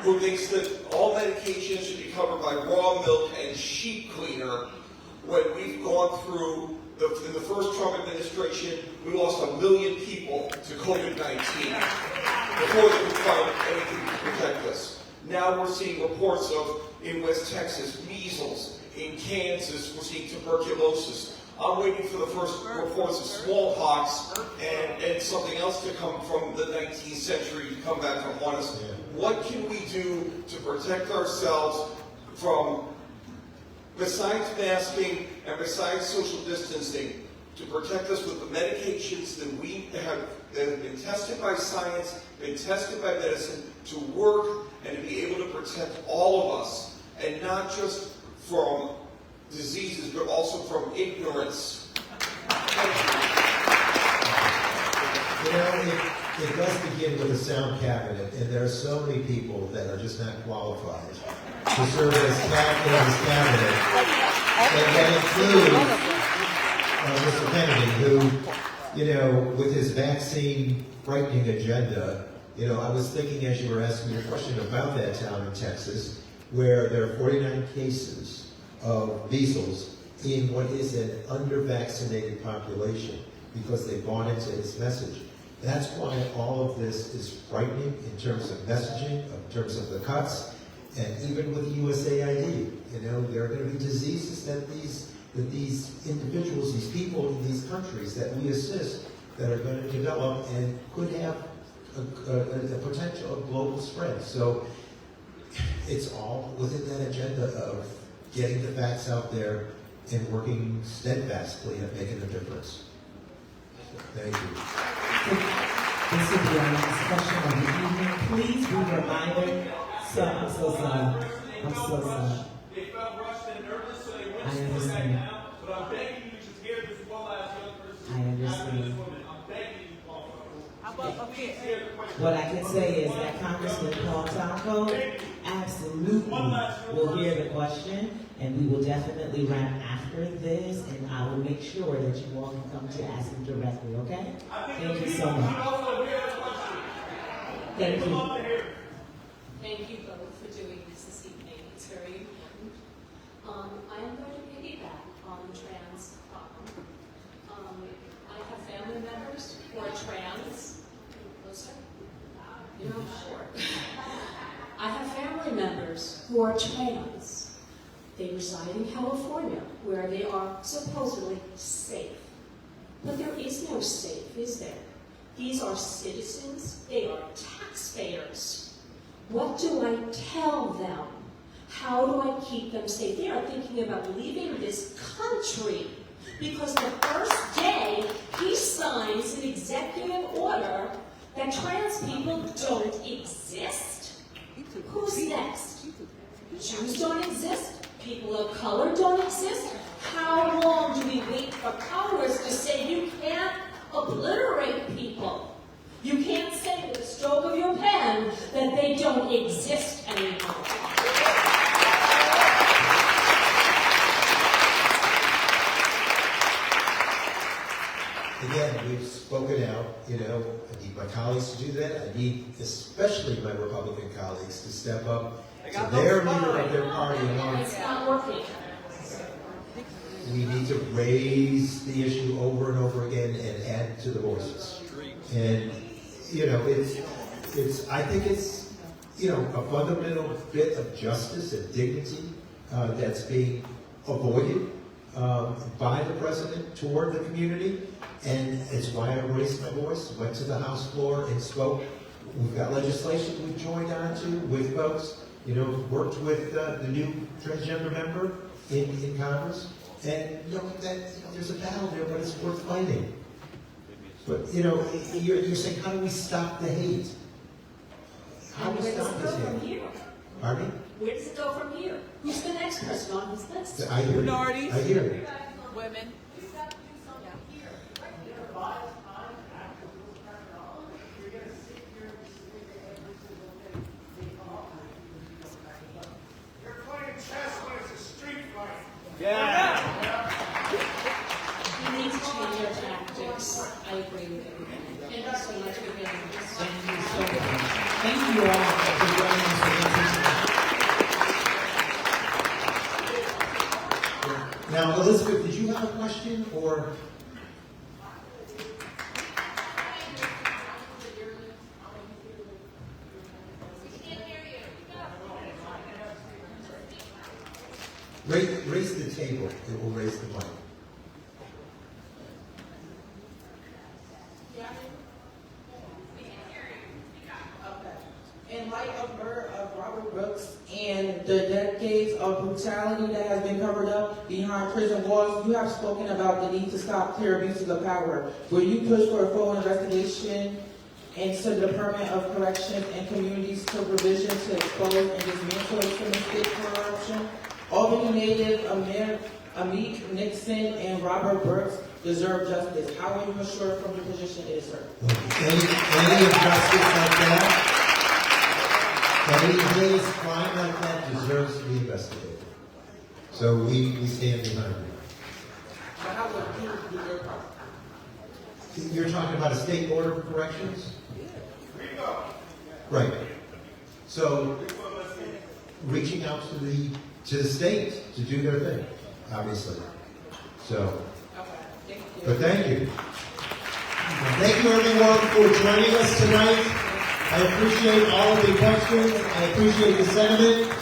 who thinks that all medications should be covered by raw milk and sheep cleaner when we've gone through, in the first Trump administration, we lost 1 million people to COVID-19 before they could find anything to protect us. Now we're seeing reports of, in West Texas, measles. In Kansas, we're seeing tuberculosis. I'm waiting for the first reports of smallpox and something else to come from the 19th century to come back to haunt us. What can we do to protect ourselves from, besides masking and besides social distancing, to protect us with the medications that that have been tested by science, been tested by medicine, to work and to be able to protect all of us, and not just from diseases, but also from ignorance. You know, it does begin with a sound cabinet, and there are so many people that are just not qualified to serve as cabinet. And that includes Mr. Kennedy, who, you know, with his vaccine frightening agenda, you know, I was thinking as you were asking your question about that town in Texas, where there are 49 cases of measles in what is an under-vaccinated population because they bought into his message. That's why all of this is frightening in terms of messaging, in terms of the cuts, and even with USAID. You know, there are going to be diseases that these individuals, these people in these countries that we assist, that are going to develop and could have a potential of global spread. So it's all within that agenda of getting the facts out there and working steadfastly at making a difference. Thank you. This will be our last question of the evening. Please be reminded. I'm so sorry. I'm so sorry. They felt rushed and nervous, so they went I to it right understand. now. But I'm begging you to hear this well as young person. I understand. This woman. I'm begging you, Paul. How about up here? What I can say is that Congressman Paul Tonko absolutely will hear the question, and we will definitely wrap after this, and I will make sure that you all can come to ask him directly, okay? Thank you so much. Thank you. Thank you both for doing this evening. It's very important. I am going to piggyback on the trans problem. I have family members who are trans. Closer? You know, sure. I have family members who are trans. They reside in California, where they are supposedly safe. But there is no safe, is there? These are citizens. They are taxpayers. What do I tell them? How do I keep them safe? They are thinking about leaving this country because the first day he signs an executive order that trans people don't exist. Who's next? Jews don't exist. People of color don't exist. How long do we wait for Congress to say you can't obliterate people? You can't say with a stroke of your pen that they don't exist anymore. Again, we've spoken out, you know, I need my colleagues to do that. I need especially my Republican colleagues to step up to their leader of their party. It's not working. we need to raise the issue over and over again and add to the voices. And, I think it's, a fundamental bit of justice and dignity that's being avoided by the president toward the community. And it's why I raised my voice, went to the House floor and spoke. We've got legislation we've joined on to with folks, worked with the new transgender member in Congress. And there's a battle there, but it's worth fighting. But you're saying, how do we stop the hate? How do we stop this hate? Pardon me? Where does it go from here? Who's the next person on this list? I hear you. Minorities. I hear you. Women. You're playing chess when it's a street fight. Yeah. We need to change our tactics. I agree with everybody. Thank you so much for being here. Thank you so much. Thank you all for joining us for this. Now, Elizabeth, did you have a question or? Raise the table. It will raise the mic. In light of murder of Robert Brooks and the decades of brutality that has been covered up behind prison walls, you have spoken about the need to stop clear abuses of power. Will you push for a full investigation into the Department of Corrections and Community Supervision to expose and dismantle extremistic corruption? Albany native Amit Nixon and Robert Brooks deserve justice. How will you ensure from your position it is served? Any injustice like that, any heinous crime like that deserves to be investigated. So we stand behind you. But how will you do your part? You're talking about a state board of corrections? Right. So reaching out to the state to do their thing, obviously. So, but thank you. Thank you everyone for joining us tonight. I appreciate all of the questions. I appreciate the sentiment.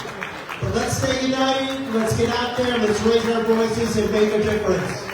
But let's stay united. Let's get out there. Let's raise our voices and make a difference.